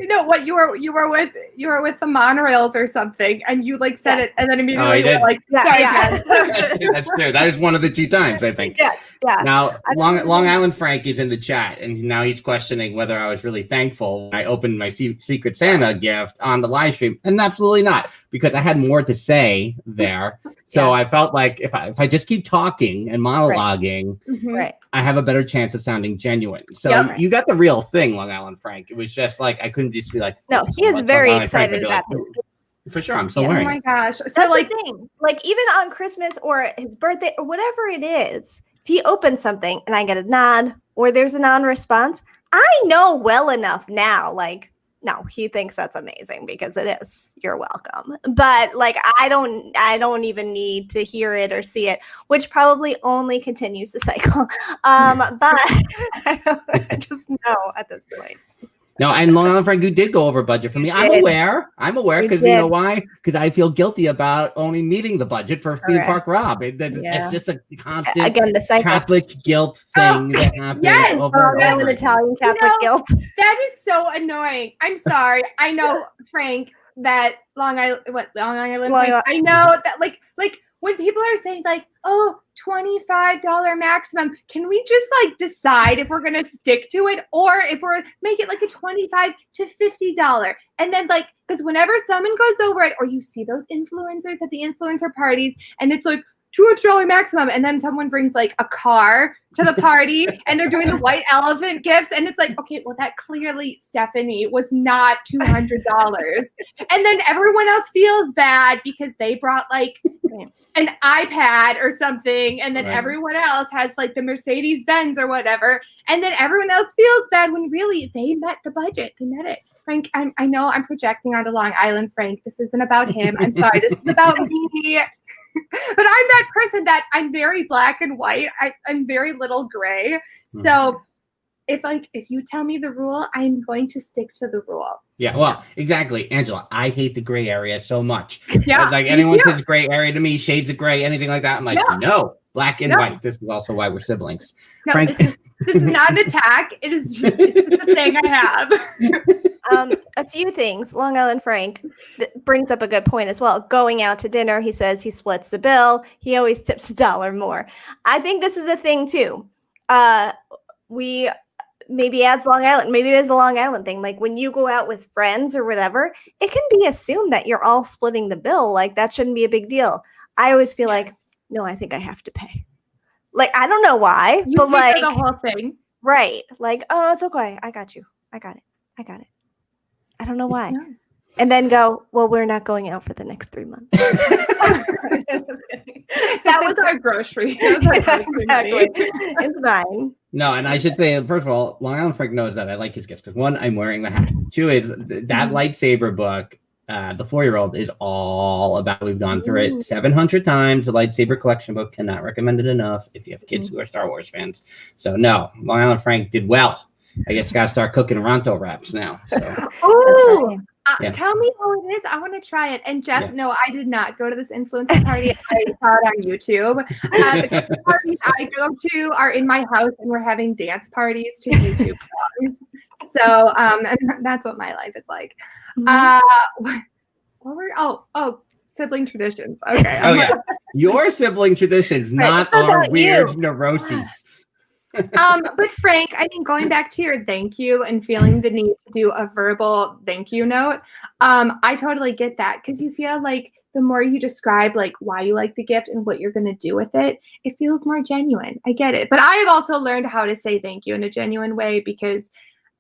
[SPEAKER 3] No. What you were with the monorails or something, and you like said it, and then immediately you were like, sorry,
[SPEAKER 2] Yeah.
[SPEAKER 1] That's true. That is one of the 2 times I think.
[SPEAKER 2] Yeah.
[SPEAKER 1] Now, Long Island Frank is in the chat, and now he's questioning whether I was really thankful when I opened my Secret Santa gift on the live stream, and absolutely not, because I had more to say there. So I felt like if I just keep talking and monologuing,
[SPEAKER 2] Right.
[SPEAKER 1] I have a better chance of sounding genuine. So you got the real thing, Long Island Frank. It was just like I couldn't just be like,
[SPEAKER 2] No,
[SPEAKER 1] oh,
[SPEAKER 2] he is
[SPEAKER 1] so much
[SPEAKER 2] very
[SPEAKER 1] Long Island Frank,
[SPEAKER 2] excited
[SPEAKER 1] but
[SPEAKER 2] about
[SPEAKER 1] be
[SPEAKER 2] this.
[SPEAKER 1] like, for sure, I'm still
[SPEAKER 2] Yeah.
[SPEAKER 3] Oh
[SPEAKER 1] wearing
[SPEAKER 3] my
[SPEAKER 1] it.
[SPEAKER 3] gosh! So
[SPEAKER 2] That's
[SPEAKER 3] like,
[SPEAKER 2] the thing. Like even on Christmas or his birthday or whatever it is, if he opens something and I get a nod or there's a non-response, I know well enough now, like, no, he thinks that's amazing because it is. You're welcome. But like I don't even need to hear it or see it, which probably only continues the cycle. But I just know at this point.
[SPEAKER 1] No, and Long Island Frank, you did go over budget for me. I'm
[SPEAKER 2] did.
[SPEAKER 1] aware. Because you know why? Because I feel guilty about only meeting the budget for Theme Park Rob. It's just a constant
[SPEAKER 2] Again, the cycle.
[SPEAKER 1] Catholic guilt thing that happens
[SPEAKER 3] yes!
[SPEAKER 1] over and
[SPEAKER 2] Long
[SPEAKER 1] over.
[SPEAKER 2] Island Italian Catholic guilt.
[SPEAKER 3] That is so annoying. I'm sorry. I know, Frank, that Long Island Frank, I know that like when people are saying like, oh, $25 maximum, can we just like decide if we're gonna stick to it or if we're make it like a $25 to $50? And then like, because whenever someone goes over it, or you see those influencers at the influencer parties, and it's like $200 maximum, and then someone brings like a car to the party and they're doing the white elephant gifts, and it's like, okay, well that clearly, Stephanie, was not $200. And then everyone else feels bad because they brought like an iPad or something, and then everyone else has like the Mercedes Benz or whatever, and then everyone else feels bad when really they met the budget. They met it. Frank, I know I'm projecting onto Long Island Frank. This isn't about him. I'm sorry. This is about me. But I'm that person that I'm very black and white. I'm very little gray. So if you tell me the rule, I'm going to stick to the rule.
[SPEAKER 1] Yeah, well, exactly. Angela, I hate the gray area so much.
[SPEAKER 3] Yeah.
[SPEAKER 1] Like anyone says gray area to me, shades of gray, anything like that, I'm like, no, black and white. This is also why we're siblings.
[SPEAKER 3] No,
[SPEAKER 1] Frank.
[SPEAKER 3] this is not an attack. It's just a thing I have.
[SPEAKER 2] A few things. Long Island Frank brings up a good point as well. Going out to dinner, he says he splits the bill. He always tips $1 more. I think this is a thing too. We maybe adds Long Island. Maybe it is a Long Island thing. Like when you go out with friends or whatever, it can be assumed that you're all splitting the bill. Like that shouldn't be a big deal. I always feel like, no, I think I have to pay. Like, I don't know why, but like
[SPEAKER 3] the whole thing.
[SPEAKER 2] Right. Like, oh, it's okay. I got you. I got it. I don't know why.
[SPEAKER 3] No.
[SPEAKER 2] And then go, well, we're not going out for the next 3 months.
[SPEAKER 3] That was our grocery.
[SPEAKER 2] Exactly. It's fine.
[SPEAKER 1] No, and I should say, first of all, Long Island Frank knows that I like his gifts because one, I'm wearing the hat. Two is that lightsaber book. The 4-year-old is all about. We've gone through it 700 times. The lightsaber collection book, cannot recommend it enough if you have kids who are Star Wars fans. So no, Long Island Frank did well. I guess got to start cooking Ronto wraps now. So.
[SPEAKER 3] Ooh, tell me how it is. I want to try it. And Jeff, no, I did not go to this influencer party. I saw it on YouTube. The parties I go to are in my house, and we're having dance parties to YouTube songs. So and that's what my life is like. What were sibling traditions? Okay.
[SPEAKER 1] Oh yeah, your sibling traditions, not our weird neuroses.
[SPEAKER 3] But Frank, I mean, going back to your thank you and feeling the need to do a verbal thank you note, I totally get that because you feel like the more you describe like why you like the gift and what you're going to do with it, it feels more genuine. I get it. But I have also learned how to say thank you in a genuine way because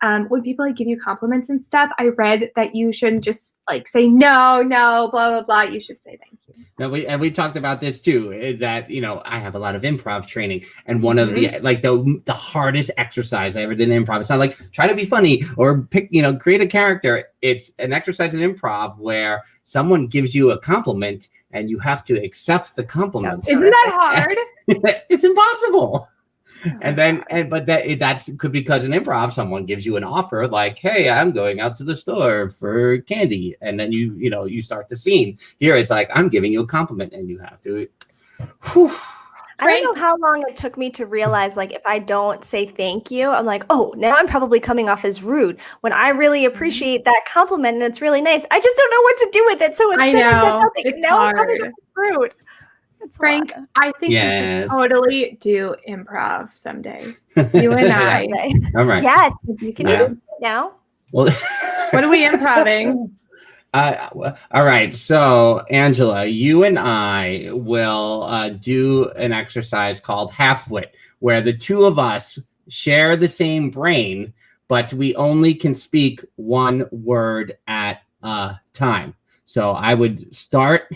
[SPEAKER 3] when people like give you compliments and stuff, I read that you shouldn't just like say no, blah, blah, blah. You should say thank you.
[SPEAKER 1] No, we talked about this too, is that, I have a lot of improv training, and one of the hardest exercise I ever did in improv, it's not like try to be funny or pick, create a character. It's an exercise in improv where someone gives you a compliment and you have to accept the compliment.
[SPEAKER 3] Isn't that hard?
[SPEAKER 1] It's impossible. And then, that's could because in improv, someone gives you an offer like, "Hey, I'm going out to the store for candy," and then you start the scene. Here, it's like I'm giving you a compliment, and you have to. Whew.
[SPEAKER 2] I don't know how long it took me to realize, like, if I don't say thank you, I'm like, oh, now I'm probably coming off as rude. When I really appreciate that compliment and it's really nice, I just don't know what to do with it. So instead I said nothing. Now I'm coming off as rude.
[SPEAKER 3] Frank, I think we should totally do improv someday. You and I.
[SPEAKER 1] All right.
[SPEAKER 2] Yes. Can you do it now?
[SPEAKER 1] Well,
[SPEAKER 3] what are we improving?
[SPEAKER 1] All right. So, Angela, you and I will do an exercise called Halfwit, where the two of us share the same brain, but we only can speak one word at a time. So I would start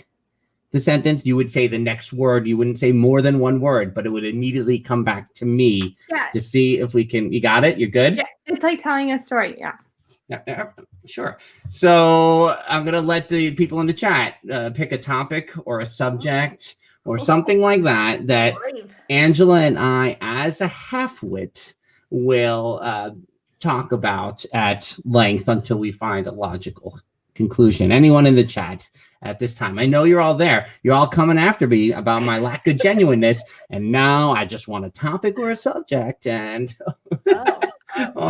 [SPEAKER 1] the sentence, you would say the next word. You wouldn't say more than one word, but it would immediately come back to me to see if we can. You got it? You're good?
[SPEAKER 3] Yeah, it's like telling a story. Yeah.
[SPEAKER 1] Sure. So I'm going to let the people in the chat pick a topic or a subject or something like that Angela and I, as a halfwit, will talk about at length until we find a logical conclusion. Anyone in the chat at this time? I know you're all there. You're all coming after me about my lack of genuineness, and now I just want a topic or a subject. And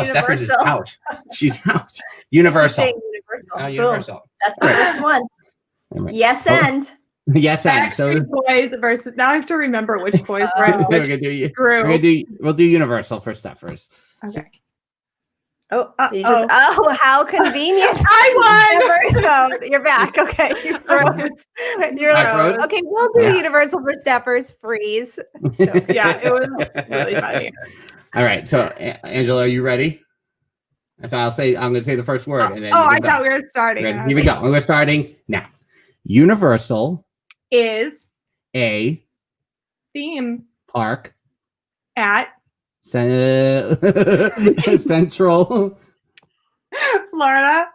[SPEAKER 1] Stephanie is out. She's out. Universal.
[SPEAKER 2] Universal. Boom.
[SPEAKER 1] Universal.
[SPEAKER 2] That's the first one.
[SPEAKER 1] Right.
[SPEAKER 2] Yes, and.
[SPEAKER 1] Yes, and so
[SPEAKER 3] boys versus. Now I have to remember which boys were in which group.
[SPEAKER 1] We'll do Universal for Steph first.
[SPEAKER 3] Okay.
[SPEAKER 2] How convenient.
[SPEAKER 3] I won.
[SPEAKER 2] So you're back. Okay. You froze. You're like, okay, we'll do Universal for Steppers. Freeze.
[SPEAKER 3] So, yeah, it was really funny.
[SPEAKER 1] All right. So, Angela, are you ready? So I'm going to say the first word. And then
[SPEAKER 3] I thought we were starting.
[SPEAKER 1] Here we go. We're starting now. Universal
[SPEAKER 3] is
[SPEAKER 1] a
[SPEAKER 3] theme
[SPEAKER 1] park
[SPEAKER 3] at
[SPEAKER 1] Central
[SPEAKER 3] Florida,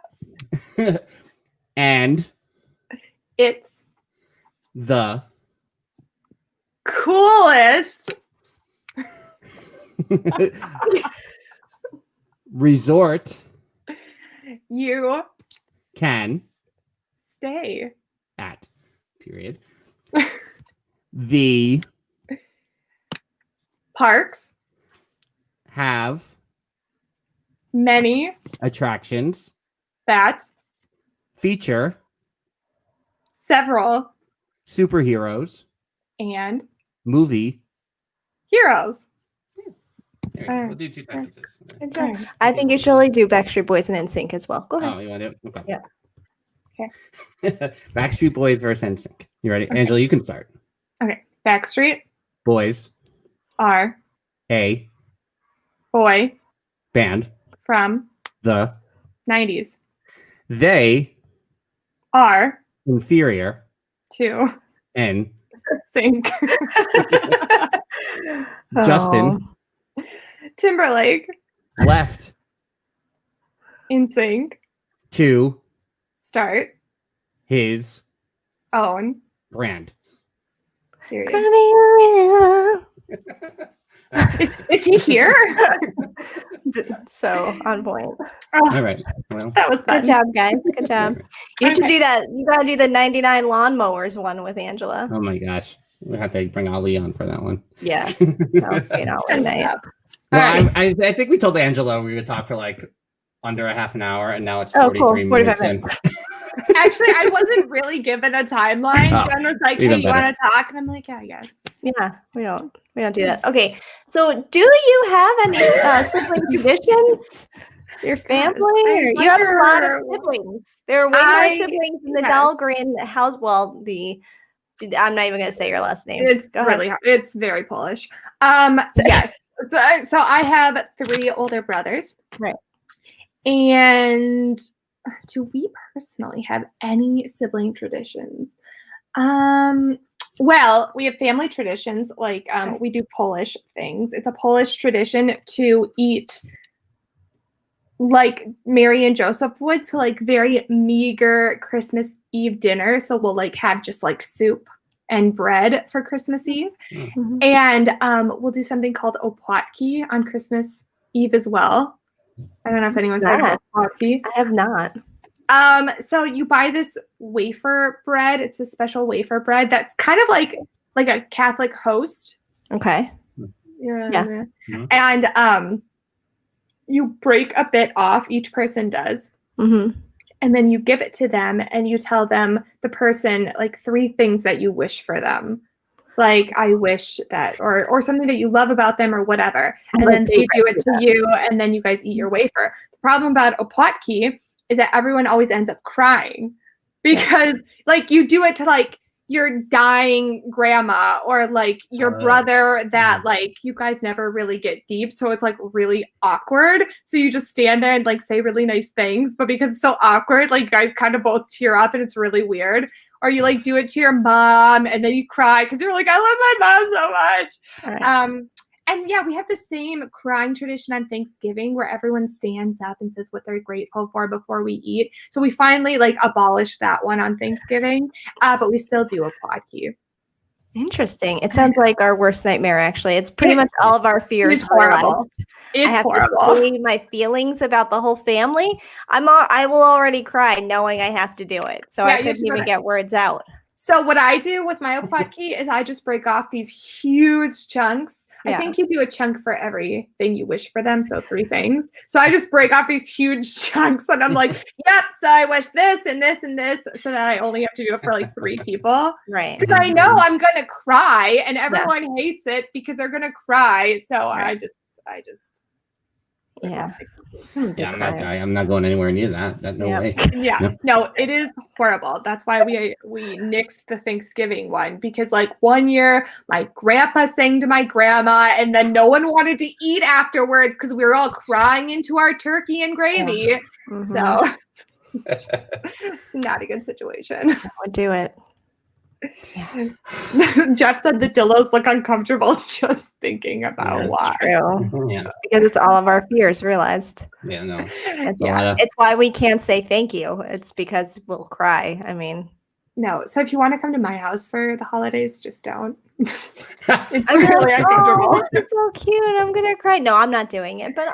[SPEAKER 1] and
[SPEAKER 3] it's
[SPEAKER 1] the
[SPEAKER 3] coolest
[SPEAKER 1] resort
[SPEAKER 3] you
[SPEAKER 1] can
[SPEAKER 3] stay
[SPEAKER 1] at. Period. The
[SPEAKER 3] parks
[SPEAKER 1] have
[SPEAKER 3] many
[SPEAKER 1] attractions
[SPEAKER 3] that
[SPEAKER 1] feature
[SPEAKER 3] several
[SPEAKER 1] superheroes
[SPEAKER 3] and
[SPEAKER 1] movie
[SPEAKER 3] heroes.
[SPEAKER 1] We'll do 2 sentences.
[SPEAKER 2] I think you should only do Backstreet Boys and NSYNC as well. Go ahead.
[SPEAKER 1] Oh, you want to do it? Okay.
[SPEAKER 2] Yeah.
[SPEAKER 3] Okay.
[SPEAKER 1] Backstreet Boys versus NSYNC. You ready? Okay. Angela, you can start.
[SPEAKER 3] Okay. Backstreet
[SPEAKER 1] Boys
[SPEAKER 3] are
[SPEAKER 1] a
[SPEAKER 3] boy
[SPEAKER 1] band
[SPEAKER 3] from
[SPEAKER 1] the
[SPEAKER 3] 90s.
[SPEAKER 1] They
[SPEAKER 3] Are
[SPEAKER 1] inferior
[SPEAKER 3] to
[SPEAKER 1] and
[SPEAKER 3] sync.
[SPEAKER 1] Justin
[SPEAKER 3] Timberlake
[SPEAKER 1] left
[SPEAKER 3] in sync
[SPEAKER 1] to
[SPEAKER 3] start
[SPEAKER 1] his
[SPEAKER 3] own
[SPEAKER 1] brand.
[SPEAKER 3] Period.
[SPEAKER 2] Coming
[SPEAKER 3] Is he here?
[SPEAKER 2] So on point.
[SPEAKER 1] All right. Well,
[SPEAKER 3] That was fun.
[SPEAKER 2] Good job, guys. Good job. You should do that. You gotta do the 99 lawnmowers one with Angela.
[SPEAKER 1] oh my gosh. We have to bring Ali on for that one.
[SPEAKER 2] Yeah. No,
[SPEAKER 3] Yeah.
[SPEAKER 1] Well, I think we told Angela we would talk for like under a half an hour, and now it's
[SPEAKER 2] Oh,
[SPEAKER 1] 43
[SPEAKER 2] cool.
[SPEAKER 1] minutes
[SPEAKER 2] 45
[SPEAKER 1] in.
[SPEAKER 3] Actually, I wasn't really given a timeline.
[SPEAKER 1] Oh,
[SPEAKER 3] Jen was like, "Hey,
[SPEAKER 1] even
[SPEAKER 3] you want
[SPEAKER 1] better.
[SPEAKER 3] to talk?" And I'm like, "Yeah, I guess."
[SPEAKER 2] Yeah, we don't do that. Okay. So do you have any sibling traditions? Your family? Or you have a lot of siblings. There are way more siblings in the Dahlgren house. Well, I'm not even gonna say your last name.
[SPEAKER 3] It's
[SPEAKER 2] Go ahead.
[SPEAKER 3] really hard. It's very Polish. Yes. So I have 3 older brothers.
[SPEAKER 2] Right.
[SPEAKER 3] And do we personally have any sibling traditions? Well, we have family traditions, like we do Polish things. It's a Polish tradition to eat like Mary and Joseph would, so like very meager Christmas Eve dinner. So we'll like have just like soup and bread for Christmas Eve.
[SPEAKER 2] Mhm.
[SPEAKER 3] And we'll do something called opłatki on Christmas Eve as well. I don't know if anyone's heard of opłatki.
[SPEAKER 2] I have not.
[SPEAKER 3] So you buy this wafer bread. It's a special wafer bread that's kind of like a Catholic host.
[SPEAKER 2] Okay.
[SPEAKER 3] Yeah. And you break a bit off, each person does.
[SPEAKER 2] Mm-hmm.
[SPEAKER 3] And then you give it to them and you tell them, the person, like 3 things that you wish for them. Like, I wish that, or something that you love about them or whatever. And then they do it to you and then you guys eat your wafer. The problem about opłatki is that everyone always ends up crying because like you do it to like your dying grandma or like your brother that like you guys never really get deep. So it's like really awkward. So you just stand there and like say really nice things, but because it's so awkward, like you guys kind of both tear up and it's really weird. Or you like do it to your mom and then you cry because you're like, I love my mom so much.
[SPEAKER 2] Right.
[SPEAKER 3] And yeah, we have the same crying tradition on Thanksgiving where everyone stands up and says what they're grateful for before we eat. So we finally like abolished that one on Thanksgiving, but we still do opłatki.
[SPEAKER 2] Interesting. It sounds like our worst nightmare, actually. It's pretty much all of our fears.
[SPEAKER 3] It's horrible.
[SPEAKER 2] realized.
[SPEAKER 3] It's
[SPEAKER 2] I have
[SPEAKER 3] horrible.
[SPEAKER 2] to say my feelings about the whole family. I will already cry knowing I have to do it. So
[SPEAKER 3] Yeah,
[SPEAKER 2] I
[SPEAKER 3] you have
[SPEAKER 2] couldn't
[SPEAKER 3] to go
[SPEAKER 2] even
[SPEAKER 3] there.
[SPEAKER 2] get words out.
[SPEAKER 3] So what I do with my Opotki is I just break off these huge chunks. I
[SPEAKER 2] Yeah.
[SPEAKER 3] think you do a chunk for everything you wish for them, so 3 things. So I just break off these huge chunks, and I'm like, yep, so I wish this and this and this, so that I only have to do it for like 3 people.
[SPEAKER 2] Right.
[SPEAKER 3] Because I know I'm gonna cry, and everyone hates it because they're gonna cry. So I just
[SPEAKER 2] Yeah.
[SPEAKER 1] Yeah, I'm not going anywhere near that. No way.
[SPEAKER 3] Yeah, no, it is horrible. That's why we nixed the Thanksgiving one, because like one year my grandpa sang to my grandma, and then no one wanted to eat afterwards because we were all crying into our turkey and gravy.
[SPEAKER 2] Mhm.
[SPEAKER 3] So it's not a good situation.
[SPEAKER 2] I would do it.
[SPEAKER 3] Jeff said the Dillos look uncomfortable just thinking about why.
[SPEAKER 2] True.
[SPEAKER 1] Yeah.
[SPEAKER 2] It's because it's all of our fears realized.
[SPEAKER 1] Yeah, no.
[SPEAKER 2] It's why we can't say thank you. It's because we'll cry. I mean,
[SPEAKER 3] No, so if you want to come to my house for the holidays, just don't. It's
[SPEAKER 2] I'm
[SPEAKER 3] really
[SPEAKER 2] like,
[SPEAKER 3] uncomfortable.
[SPEAKER 2] oh, this is so cute. I'm gonna cry. No, I'm not doing it. But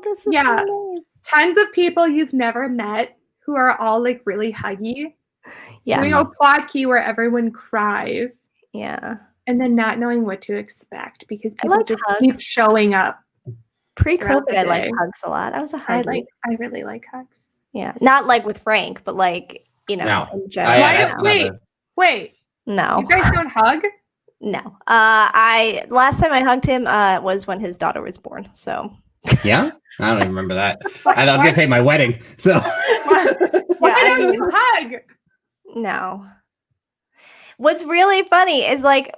[SPEAKER 2] this is
[SPEAKER 3] Yeah.
[SPEAKER 2] so nice.
[SPEAKER 3] Tons of people you've never met who are all like really huggy.
[SPEAKER 2] Yeah.
[SPEAKER 3] We go quad key where everyone cries
[SPEAKER 2] Yeah.
[SPEAKER 3] and then not knowing what to expect because
[SPEAKER 2] I
[SPEAKER 3] people
[SPEAKER 2] like
[SPEAKER 3] just
[SPEAKER 2] hugs.
[SPEAKER 3] keep showing up.
[SPEAKER 2] Pre-COVID,
[SPEAKER 3] the
[SPEAKER 2] I liked
[SPEAKER 3] day.
[SPEAKER 2] hugs a lot. I was a huggy.
[SPEAKER 3] I really like hugs.
[SPEAKER 2] Yeah. Not like with Frank, but like,
[SPEAKER 1] No.
[SPEAKER 2] in general.
[SPEAKER 3] Wait,
[SPEAKER 2] No.
[SPEAKER 3] you guys don't hug?
[SPEAKER 2] No. Last time I hugged him was when his daughter was born. So
[SPEAKER 1] Yeah? I don't even remember that. I was going to say my wedding. So
[SPEAKER 3] Why don't you hug?
[SPEAKER 2] no. What's really funny is like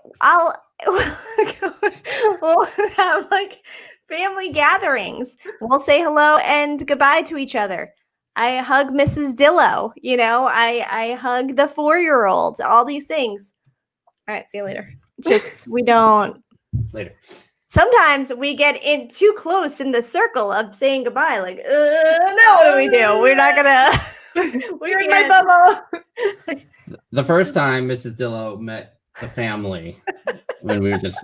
[SPEAKER 2] we'll have like family gatherings. We'll say hello and goodbye to each other. I hug Mrs. Dillo, I hug the 4-year-old, all these things. All right, see you later. Just we don't
[SPEAKER 1] later.
[SPEAKER 2] Sometimes we get in too close in the circle of saying goodbye. Like, no, what do we do? We're not gonna.
[SPEAKER 3] We're in my bubble.
[SPEAKER 1] The first time Mrs. Dillo met the family when we were just,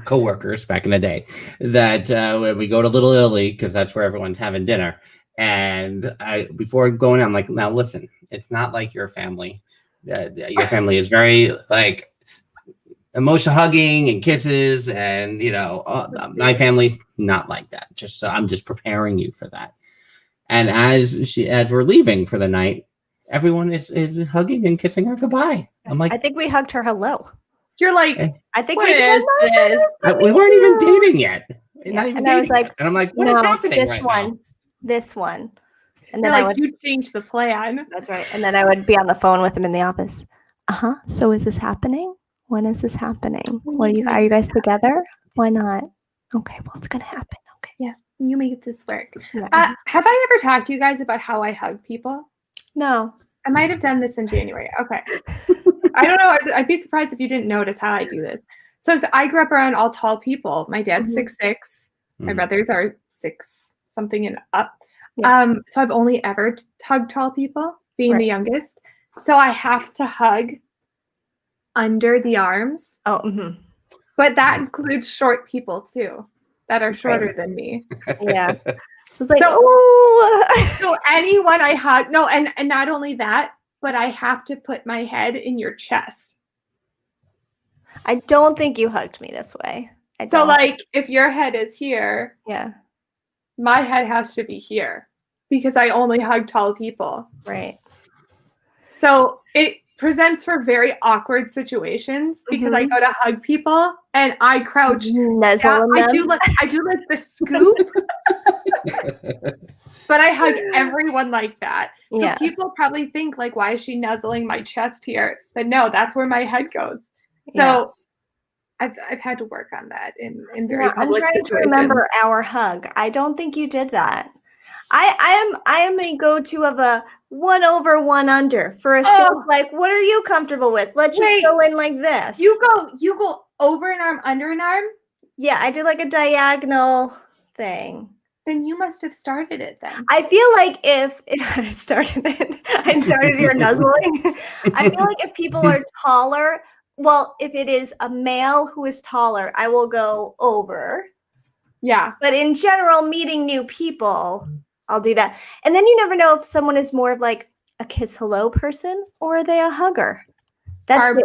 [SPEAKER 1] co-workers back in the day, that when we go to Little Italy because that's where everyone's having dinner. And before going, I'm like, now listen, it's not like your family. Your family is very like emotional hugging and kisses, and my family not like that. Just so I'm just preparing you for that. And as we're leaving for the night, everyone is hugging and kissing her goodbye. I'm like,
[SPEAKER 2] I think we hugged her hello.
[SPEAKER 3] You're like,
[SPEAKER 2] I think
[SPEAKER 3] what is this?
[SPEAKER 1] We weren't even dating yet.
[SPEAKER 2] Yeah.
[SPEAKER 1] Not even
[SPEAKER 2] And I was
[SPEAKER 1] dating
[SPEAKER 2] like,
[SPEAKER 1] yet. And I'm like, what is happening
[SPEAKER 2] this
[SPEAKER 1] right
[SPEAKER 2] one,
[SPEAKER 1] now?
[SPEAKER 2] this one. And
[SPEAKER 3] You're
[SPEAKER 2] then
[SPEAKER 3] like, you changed the plan.
[SPEAKER 2] That's right. And then I would be on the phone with him in the office. So is this happening? When is this happening? Are you guys together? Why not? Okay, well, it's gonna happen. Okay.
[SPEAKER 3] Yeah, you make this work.
[SPEAKER 2] Yeah.
[SPEAKER 3] Have I ever talked to you guys about how I hug people?
[SPEAKER 2] No.
[SPEAKER 3] I might have done this in January. Okay. I don't know. I'd be surprised if you didn't notice how I do this. So I grew up around all tall people. My dad's 6'6". My brothers are 6 something and up.
[SPEAKER 2] Yeah.
[SPEAKER 3] So I've only ever hugged tall people, being the youngest. So I have to hug under the arms.
[SPEAKER 2] Oh, mm-hmm.
[SPEAKER 3] But that includes short people too, that are shorter than me.
[SPEAKER 2] Yeah. It's like,
[SPEAKER 3] So anyone I hug, no, and not only that, but I have to put my head in your chest.
[SPEAKER 2] I don't think you hugged me this way.
[SPEAKER 3] So like if your head is here,
[SPEAKER 2] yeah,
[SPEAKER 3] my head has to be here because I only hug tall people.
[SPEAKER 2] Right.
[SPEAKER 3] So it presents for very awkward situations because I go to hug people and I crouch. I do like the scoop, but I hug everyone like that. So people probably think like, why is she nuzzling my chest here? But no, that's where my head goes. So I've had to work on that in very public situations.
[SPEAKER 2] I'm trying to remember our hug. I don't think you did that. I am a go-to of a 1 over 1 under for a like, what are you comfortable with? Let's just go in like this.
[SPEAKER 3] You go over an arm, under an arm?
[SPEAKER 2] Yeah, I do like a diagonal thing.
[SPEAKER 3] Then you must have started it then.
[SPEAKER 2] I feel like if I started your nuzzling. I feel like if people are taller, well, if it is a male who is taller, I will go over.
[SPEAKER 3] Yeah.
[SPEAKER 2] But in general, meeting new people, I'll do that. And then you never know if someone is more of like a kiss hello person or are they a hugger. That's good.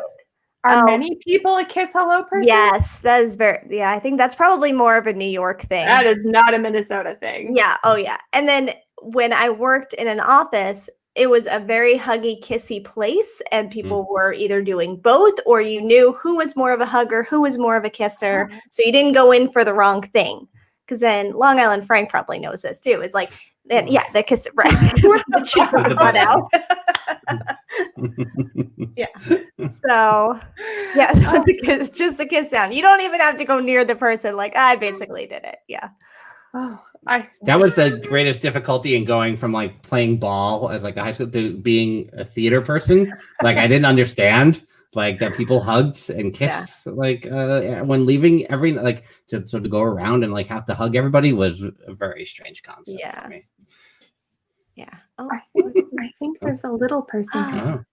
[SPEAKER 3] Are many people a kiss hello person?
[SPEAKER 2] Yes, that is I think that's probably more of a New York thing.
[SPEAKER 3] That is not a Minnesota thing.
[SPEAKER 2] Yeah. Oh, yeah. And then when I worked in an office, it was a very huggy, kissy place, and people were either doing both, or you knew who was more of a hugger, who was more of a kisser. So you didn't go in for the wrong thing. Because then Long Island Frank probably knows this too. Is like, the kiss, right? the butt out. Yeah. So, yeah, so it's just the kiss sound. You don't even have to go near the person. Like, I basically did it. Yeah.
[SPEAKER 3] Oh,
[SPEAKER 1] that was the greatest difficulty in going from like playing ball as like a high school to being a theater person. Like, I didn't understand like that people hugged and kissed like when leaving every like to go around and like have to hug everybody was a very strange concept for me.
[SPEAKER 2] Yeah. Oh,
[SPEAKER 3] I think there's a little person here.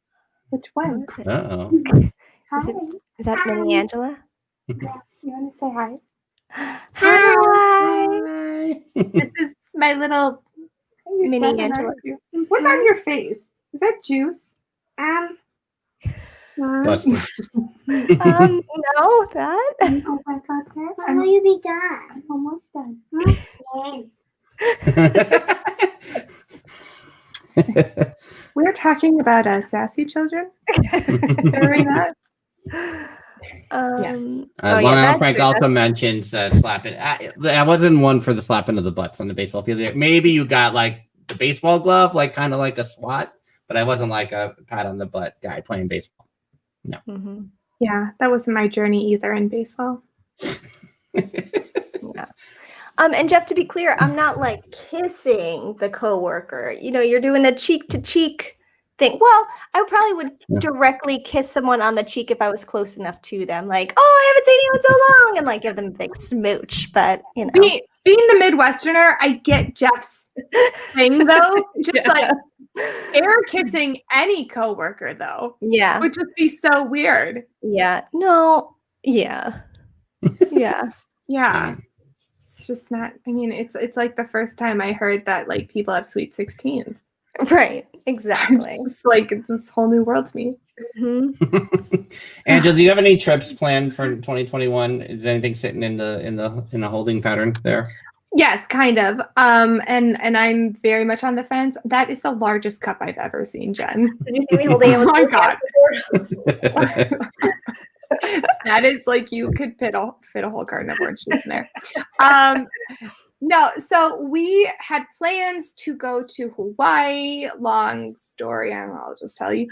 [SPEAKER 3] Which one?
[SPEAKER 1] Uh-oh.
[SPEAKER 2] Is that Mini Angela?
[SPEAKER 3] Yeah. You want to say hi?
[SPEAKER 2] Hi.
[SPEAKER 3] This is my little
[SPEAKER 2] Mini Angela.
[SPEAKER 3] What's on your face? Is that juice?
[SPEAKER 1] Busted.
[SPEAKER 2] No, that.
[SPEAKER 3] Oh my God,
[SPEAKER 4] When will you be done?
[SPEAKER 3] I'm almost done. We're talking about sassy children. During that.
[SPEAKER 1] Long Island Frank also mentions slapping. I wasn't one for the slapping of the butts on the baseball field. Maybe you got like the baseball glove, like kind of like a swat, but I wasn't like a pat on the butt guy playing baseball. No.
[SPEAKER 2] Mm-hmm.
[SPEAKER 3] Yeah, that wasn't my journey either in baseball.
[SPEAKER 2] Yeah. And Jeff, to be clear, I'm not like kissing the coworker. You know, you're doing a cheek to cheek thing. Well, I probably would directly kiss someone on the cheek if I was close enough to them. Like, oh, I haven't seen you in so long, and like give them a big smooch. But you know,
[SPEAKER 3] being the Midwesterner, I get Jeff's thing though. Just like air kissing any coworker though.
[SPEAKER 2] Yeah,
[SPEAKER 3] would just be so weird.
[SPEAKER 2] Yeah. No. Yeah. Yeah.
[SPEAKER 3] Yeah. It's just not. I mean, it's like the first time I heard that like people have sweet 16s.
[SPEAKER 2] Right. Exactly.
[SPEAKER 3] It's just like it's this whole new world to me.
[SPEAKER 2] Mm-hmm.
[SPEAKER 1] Angela, do you have any trips planned for 2021? Is anything sitting in a holding pattern there?
[SPEAKER 3] Yes, kind of. And I'm very much on the fence. That is the largest cup I've ever seen, Jen.
[SPEAKER 2] Did you see me holding it?
[SPEAKER 3] Oh my God. That is like you could fit a whole carton of orange juice in there. No, so we had plans to go to Hawaii. Long story, I don't know, I'll just tell you.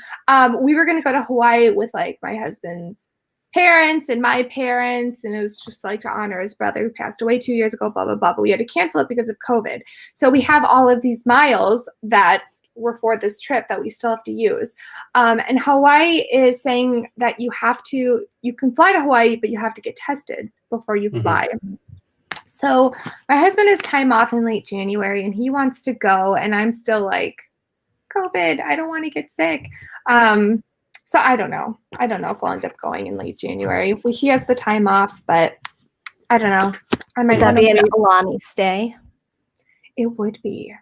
[SPEAKER 3] We were going to go to Hawaii with like my husband's parents and my parents, and it was just like to honor his brother who passed away 2 years ago, blah, blah, blah. But we had to cancel it because of COVID. So we have all of these miles that were for this trip that we still have to use. And Hawaii is saying that you can fly to Hawaii, but you have to get tested before you fly. So my husband has time off in late January and he wants to go. And I'm still like, COVID, I don't want to get sick. So I don't know. I don't know if we'll end up going in late January. He has the time off, but I don't know. I might.
[SPEAKER 2] Would that be an Alani stay?
[SPEAKER 3] It would be.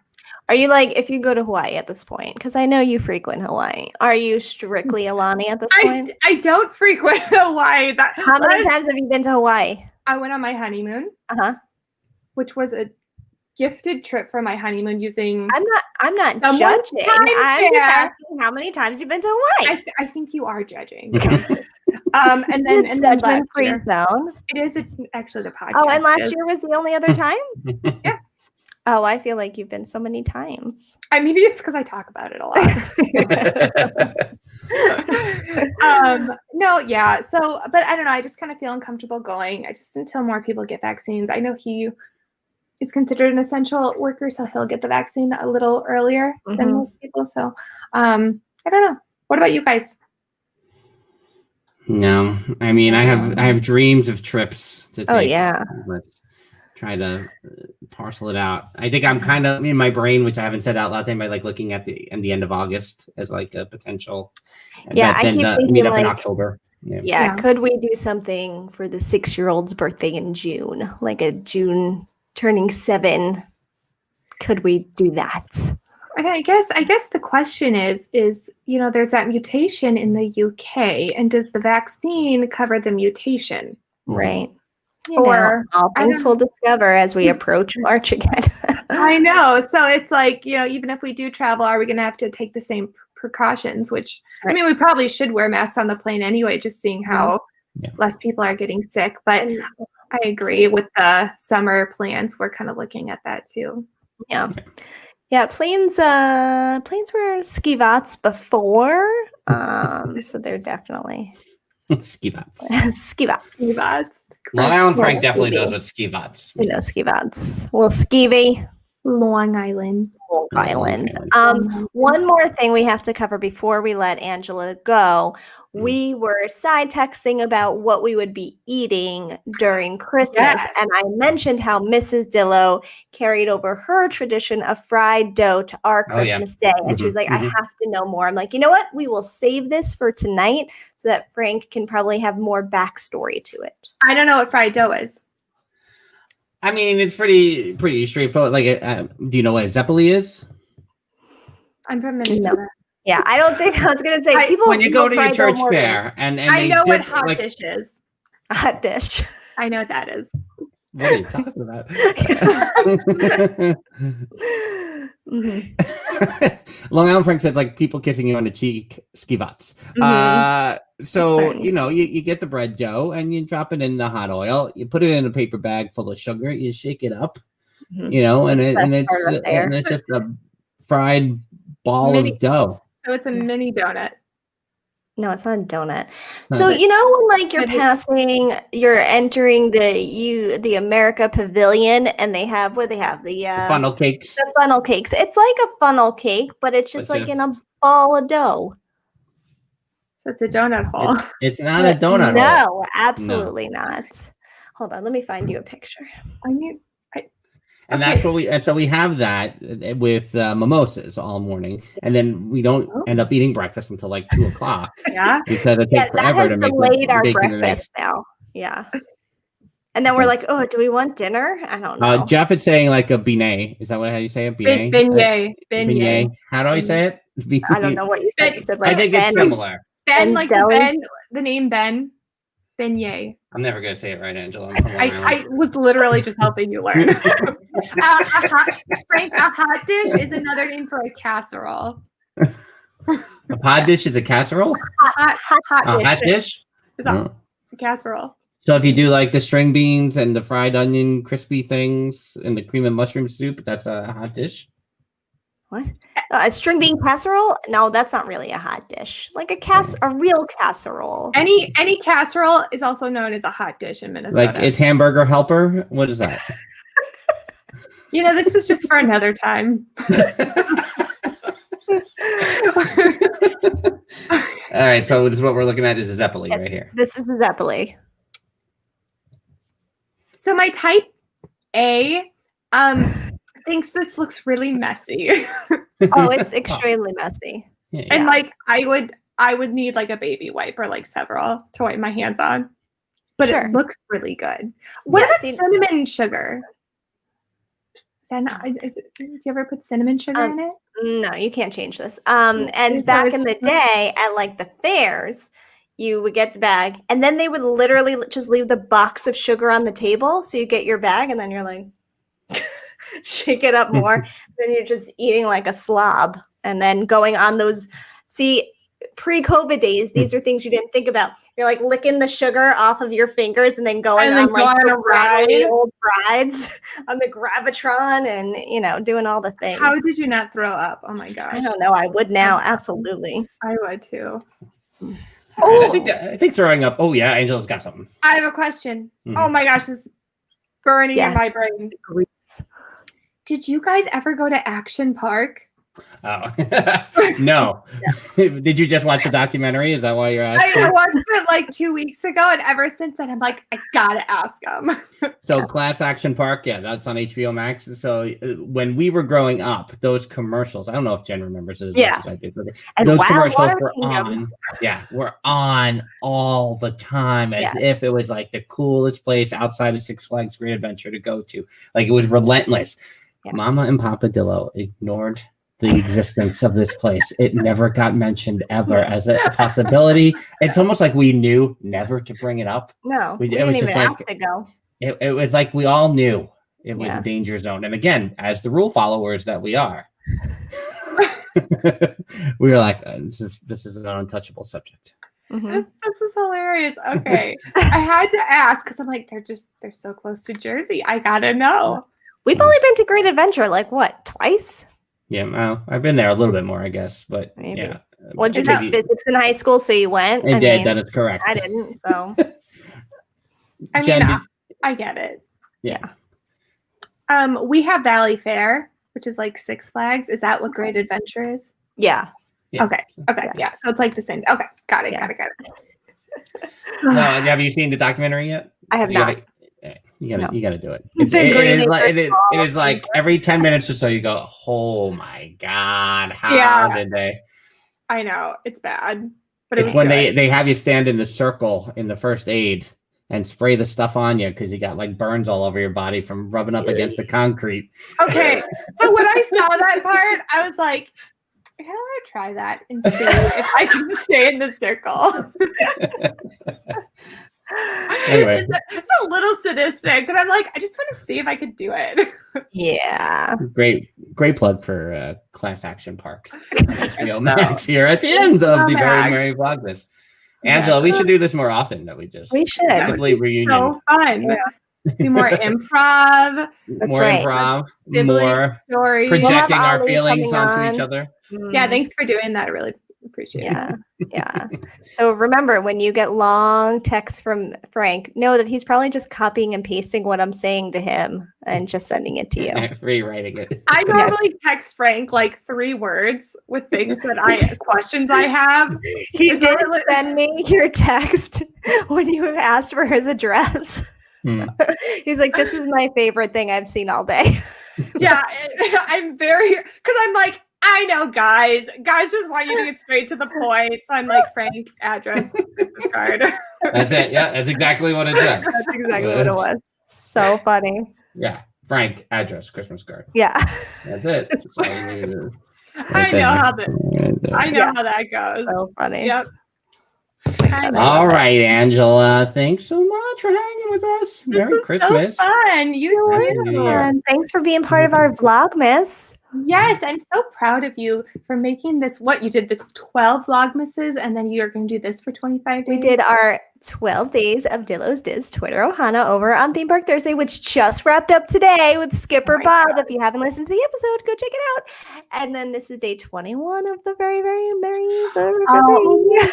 [SPEAKER 2] Are you like, if you go to Hawaii at this point, because I know you frequent Hawaii, are you strictly Alani at this point?
[SPEAKER 3] I don't frequent Hawaii.
[SPEAKER 2] How many times have you been to Hawaii?
[SPEAKER 3] I went on my honeymoon, which was a gifted trip for my honeymoon using.
[SPEAKER 2] I'm not judging. I'm just asking how many times you've been to Hawaii.
[SPEAKER 3] I think you are judging. And then last
[SPEAKER 2] free
[SPEAKER 3] year,
[SPEAKER 2] zone.
[SPEAKER 3] it is actually the podcast.
[SPEAKER 2] Oh, and last year was the only other time?
[SPEAKER 3] Yeah.
[SPEAKER 2] Oh, I feel like you've been so many times.
[SPEAKER 3] Maybe it's because I talk about it a lot. No, yeah. So, but I don't know. I just kind of feel uncomfortable going. Until more people get vaccines. I know he is considered an essential worker, so he'll get the vaccine a little earlier than most people. So, I don't know. What about you guys?
[SPEAKER 1] No, I mean, I have dreams of trips to take.
[SPEAKER 2] Oh yeah.
[SPEAKER 1] Let's try to parcel it out. I think I'm kind of in my brain, which I haven't said out loud, by like looking at the end of August as like a potential.
[SPEAKER 2] Yeah, I keep thinking
[SPEAKER 1] meet up
[SPEAKER 2] like
[SPEAKER 1] in October.
[SPEAKER 2] Yeah. Could we do something for the 6-year-old's birthday in June? Like a June turning 7. Could we do that?
[SPEAKER 3] And I guess the question is, there's that mutation in the UK, and does the vaccine cover the mutation?
[SPEAKER 2] Right.
[SPEAKER 3] Or
[SPEAKER 2] all things we'll discover as we approach March again.
[SPEAKER 3] I know. So it's like, even if we do travel, are we going to have to take the same precautions? Which, I mean, we probably should wear masks on the plane anyway, just seeing how less people are getting sick. But I agree with the summer plans. We're kind of looking at that too.
[SPEAKER 2] Yeah. Yeah, planes were skivats before. So they're definitely
[SPEAKER 1] skivats.
[SPEAKER 2] skivats.
[SPEAKER 1] Long Island Frank definitely knows what skivats mean.
[SPEAKER 2] You know, skivats. Little skivvy.
[SPEAKER 3] Long Island.
[SPEAKER 2] Long Island. One more thing we have to cover before we let Angela go. We were side texting about what we would be eating during Christmas. And I mentioned how Mrs. Dillo carried over her tradition of fried dough to our Christmas day. And she was like, I have to know more. I'm like, you know what? We will save this for tonight so that Frank can probably have more backstory to it.
[SPEAKER 3] I don't know what fried dough is.
[SPEAKER 1] I mean, it's pretty straightforward. Like, do you know what a zeppeli is?
[SPEAKER 3] I'm from Minnesota.
[SPEAKER 2] No. Yeah, I don't think I was gonna say people.
[SPEAKER 1] When you go to your church fair, and
[SPEAKER 3] I know what hot dish is.
[SPEAKER 2] A hot dish.
[SPEAKER 3] I know what that is.
[SPEAKER 1] What are you talking about? Long Island Frank said, like, people kissing you on the cheek, skivats. So, you get the bread dough and you drop it in the hot oil. You put it in a paper bag full of sugar. You shake it up, and it's just a fried ball of dough.
[SPEAKER 3] So it's a mini donut.
[SPEAKER 2] No, it's not a donut. So when like you're entering the America Pavilion, and they have the
[SPEAKER 1] funnel cakes.
[SPEAKER 2] The funnel cakes. It's like a funnel cake, but it's just in a ball of dough.
[SPEAKER 3] So it's a donut hole.
[SPEAKER 1] It's not a donut hole.
[SPEAKER 2] No, absolutely not. Hold on, let me find you a picture.
[SPEAKER 1] And that's what we have that with mimosas all morning, and then we don't end up eating breakfast until like 2:00.
[SPEAKER 3] Yeah,
[SPEAKER 1] because it takes forever to make
[SPEAKER 2] our breakfast now. Yeah, and then we're like, oh, do we want dinner? I don't know.
[SPEAKER 1] Jeff is saying like a beignet. Is that how you say it? Beignet. Beignet. How do I say it?
[SPEAKER 2] I don't know what you said. You said like
[SPEAKER 1] I think it's similar.
[SPEAKER 3] Ben, like the name Ben. Beignet.
[SPEAKER 1] I'm never gonna say it right, Angela.
[SPEAKER 3] I was literally just helping you learn. Frank, a hot dish is another name for a casserole.
[SPEAKER 1] A pod dish is a casserole? Hot dish?
[SPEAKER 3] It's a casserole.
[SPEAKER 1] So if you do like the string beans and the fried onion crispy things and the cream and mushroom soup, that's a hot dish?
[SPEAKER 2] What? A string bean casserole? No, that's not really a hot dish. Like a real casserole.
[SPEAKER 3] Any casserole is also known as a hot dish in Minnesota.
[SPEAKER 1] Like, is hamburger helper? What is that?
[SPEAKER 3] This is just for another time.
[SPEAKER 1] All right, so this is what we're looking at is a zeppeli right here.
[SPEAKER 2] This is a zeppeli.
[SPEAKER 3] So my type A thinks this looks really messy.
[SPEAKER 2] Oh, it's extremely messy.
[SPEAKER 1] Yeah.
[SPEAKER 3] And like I would need like a baby wipe or like several to wipe my hands on. But it looks really good. What about cinnamon sugar? Is that not, do you ever put cinnamon sugar in it?
[SPEAKER 2] No, you can't change this. And back in the day at like the fairs, you would get the bag and then they would literally just leave the box of sugar on the table. So you get your bag and then you're like, shake it up more. Then you're just eating like a slob and then going on those. See, pre-COVID days, these are things you didn't think about. You're like licking the sugar off of your fingers and then going on like the old rides on the Gravitron and, doing all the things.
[SPEAKER 3] How did you not throw up? Oh my gosh.
[SPEAKER 2] I don't know. I would now. Absolutely.
[SPEAKER 3] I would too.
[SPEAKER 1] I think throwing up. Oh yeah, Angela's got something.
[SPEAKER 3] I have a question. Oh my gosh, it's burning in my brain. Did you guys ever go to Action Park?
[SPEAKER 1] Oh, no. Did you just watch the documentary? Is that why you're asking?
[SPEAKER 3] I watched it like 2 weeks ago, and ever since then, I'm like, I gotta ask him.
[SPEAKER 1] So Class Action Park, yeah, that's on HBO Max. So when we were growing up, those commercials, I don't know if Jen remembers it as much as I did, but
[SPEAKER 2] And
[SPEAKER 1] those
[SPEAKER 2] Wild
[SPEAKER 1] commercials
[SPEAKER 2] Water
[SPEAKER 1] were
[SPEAKER 2] Kingdom.
[SPEAKER 1] were on all the time as if it was like the coolest place outside of Six Flags Great Adventure to go to. Like it was relentless.
[SPEAKER 2] Yeah.
[SPEAKER 1] Mama and Papa Dillo ignored the existence of this place. It never got mentioned ever as a possibility. It's almost like we knew never to bring it up.
[SPEAKER 2] No, we
[SPEAKER 1] it
[SPEAKER 2] didn't
[SPEAKER 1] was
[SPEAKER 2] even
[SPEAKER 1] just
[SPEAKER 2] ask
[SPEAKER 1] like
[SPEAKER 2] to go.
[SPEAKER 1] it was like we all knew it was
[SPEAKER 2] Yeah.
[SPEAKER 1] a danger zone. And again, as the rule followers that we are, we were like, this is an untouchable subject.
[SPEAKER 2] Mhm.
[SPEAKER 3] This is hilarious. Okay. I had to ask because I'm like, they're so close to Jersey. I gotta know.
[SPEAKER 2] We've only been to Great Adventure like what, twice?
[SPEAKER 1] Yeah, well, I've been there a little bit more, I guess, but
[SPEAKER 2] Maybe.
[SPEAKER 1] yeah.
[SPEAKER 2] Well, did you
[SPEAKER 1] Maybe-
[SPEAKER 2] take physics in high school, so you went?
[SPEAKER 1] I did. That is correct.
[SPEAKER 2] I didn't, so.
[SPEAKER 3] I mean,
[SPEAKER 1] Jen,
[SPEAKER 3] I get it.
[SPEAKER 1] yeah.
[SPEAKER 3] We have Valley Fair, which is like Six Flags. Is that what Great Adventure is?
[SPEAKER 2] Yeah.
[SPEAKER 1] Yeah.
[SPEAKER 3] Okay. Yeah. So it's like the same. Okay. Got it.
[SPEAKER 1] No, have you seen the documentary yet?
[SPEAKER 2] I have not.
[SPEAKER 1] You gotta do it.
[SPEAKER 2] The Green
[SPEAKER 1] It is like every 10 minutes or so you go, oh my God, how did they?
[SPEAKER 3] I know. It's bad. But
[SPEAKER 1] It's when they have you stand in the circle in the first aid and spray the stuff on you because you got like burns all over your body from rubbing up against the concrete.
[SPEAKER 3] Okay. So when I saw that part, I was like, I kind of want to try that and see if I can stay in the circle.
[SPEAKER 1] Anyway.
[SPEAKER 3] It's a little sadistic, but I'm like, I just want to see if I could do it.
[SPEAKER 2] Yeah.
[SPEAKER 1] Great plug for Class Action Park. HBO Max here at the end of the Very Merry Vlogmas. Angela, we should do this more often. That we
[SPEAKER 2] should.
[SPEAKER 1] Simply reunion.
[SPEAKER 3] So fun.
[SPEAKER 2] Yeah.
[SPEAKER 3] Do more improv,
[SPEAKER 2] That's
[SPEAKER 1] more
[SPEAKER 2] right.
[SPEAKER 1] improv,
[SPEAKER 3] sibling
[SPEAKER 1] more
[SPEAKER 3] stories.
[SPEAKER 1] projecting
[SPEAKER 2] We'll have
[SPEAKER 1] our
[SPEAKER 2] Ali
[SPEAKER 1] feelings
[SPEAKER 2] coming
[SPEAKER 1] onto
[SPEAKER 2] on.
[SPEAKER 1] each other.
[SPEAKER 3] Yeah, thanks for doing that. I really appreciate it.
[SPEAKER 2] Yeah. So remember, when you get long texts from Frank, know that he's probably just copying and pasting what I'm saying to him and just sending it to you.
[SPEAKER 1] Rewriting it.
[SPEAKER 3] I normally text Frank like 3 words with things that questions I have.
[SPEAKER 2] He
[SPEAKER 3] It's
[SPEAKER 2] did
[SPEAKER 3] really-
[SPEAKER 2] send me your text when you asked for his address. He's like, this is my favorite thing I've seen all day.
[SPEAKER 3] Yeah, I'm because I'm like, I know guys just want you to get straight to the point. So I'm like, Frank, address, Christmas card.
[SPEAKER 1] That's it. Yeah, that's exactly what it said.
[SPEAKER 2] That's exactly what it was. So funny.
[SPEAKER 1] Yeah, Frank, address, Christmas card.
[SPEAKER 2] Yeah.
[SPEAKER 1] That's it. That's all you need to do.
[SPEAKER 3] I know how
[SPEAKER 2] Yeah.
[SPEAKER 3] that goes.
[SPEAKER 2] So funny.
[SPEAKER 3] Yep.
[SPEAKER 1] All right, Angela. Thanks so much for hanging with us. Merry Christmas.
[SPEAKER 3] So fun. You too.
[SPEAKER 1] New Year.
[SPEAKER 2] And thanks for being part of our Vlogmas.
[SPEAKER 3] Yes, I'm so proud of you for making this. What you did this 12 Vlogmases, and then you're going to do this for 25 days.
[SPEAKER 2] We did our 12 days of Dillos Diz Twitter Ohana over on Theme Park Thursday, which just wrapped up today with Skipper
[SPEAKER 3] my
[SPEAKER 2] Bob.
[SPEAKER 3] God.
[SPEAKER 2] If you haven't listened to the episode, go check it out. And then this is day 21 of the Very, Very Merry Vlogmas.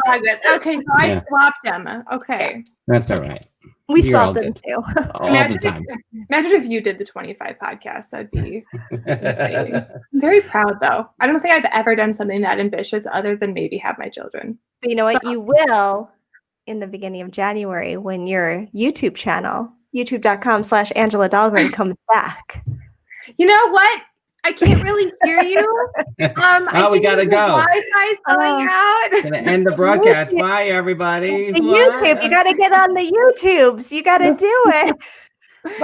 [SPEAKER 3] Vlogmas. Okay, so I swapped them. Okay.
[SPEAKER 1] That's all right.
[SPEAKER 2] We
[SPEAKER 1] You're all
[SPEAKER 2] swapped them too.
[SPEAKER 1] All
[SPEAKER 3] Imagine
[SPEAKER 1] the time.
[SPEAKER 3] Imagine if you did the 25 podcast. That'd be insane. I'm very proud, though. I don't think I've ever done something that ambitious other than maybe have my children.
[SPEAKER 2] But you know what? You will in the beginning of January when your YouTube channel, youtube.com/Angela Dahlgren, comes back.
[SPEAKER 3] You know what? I can't really hear you. I
[SPEAKER 1] we
[SPEAKER 3] think
[SPEAKER 1] gotta
[SPEAKER 3] the
[SPEAKER 1] go.
[SPEAKER 3] Wi-Fi's going out.
[SPEAKER 1] Gonna end the broadcast. Bye, everybody.
[SPEAKER 2] The YouTube, you got to get on the YouTubes. You got to do it.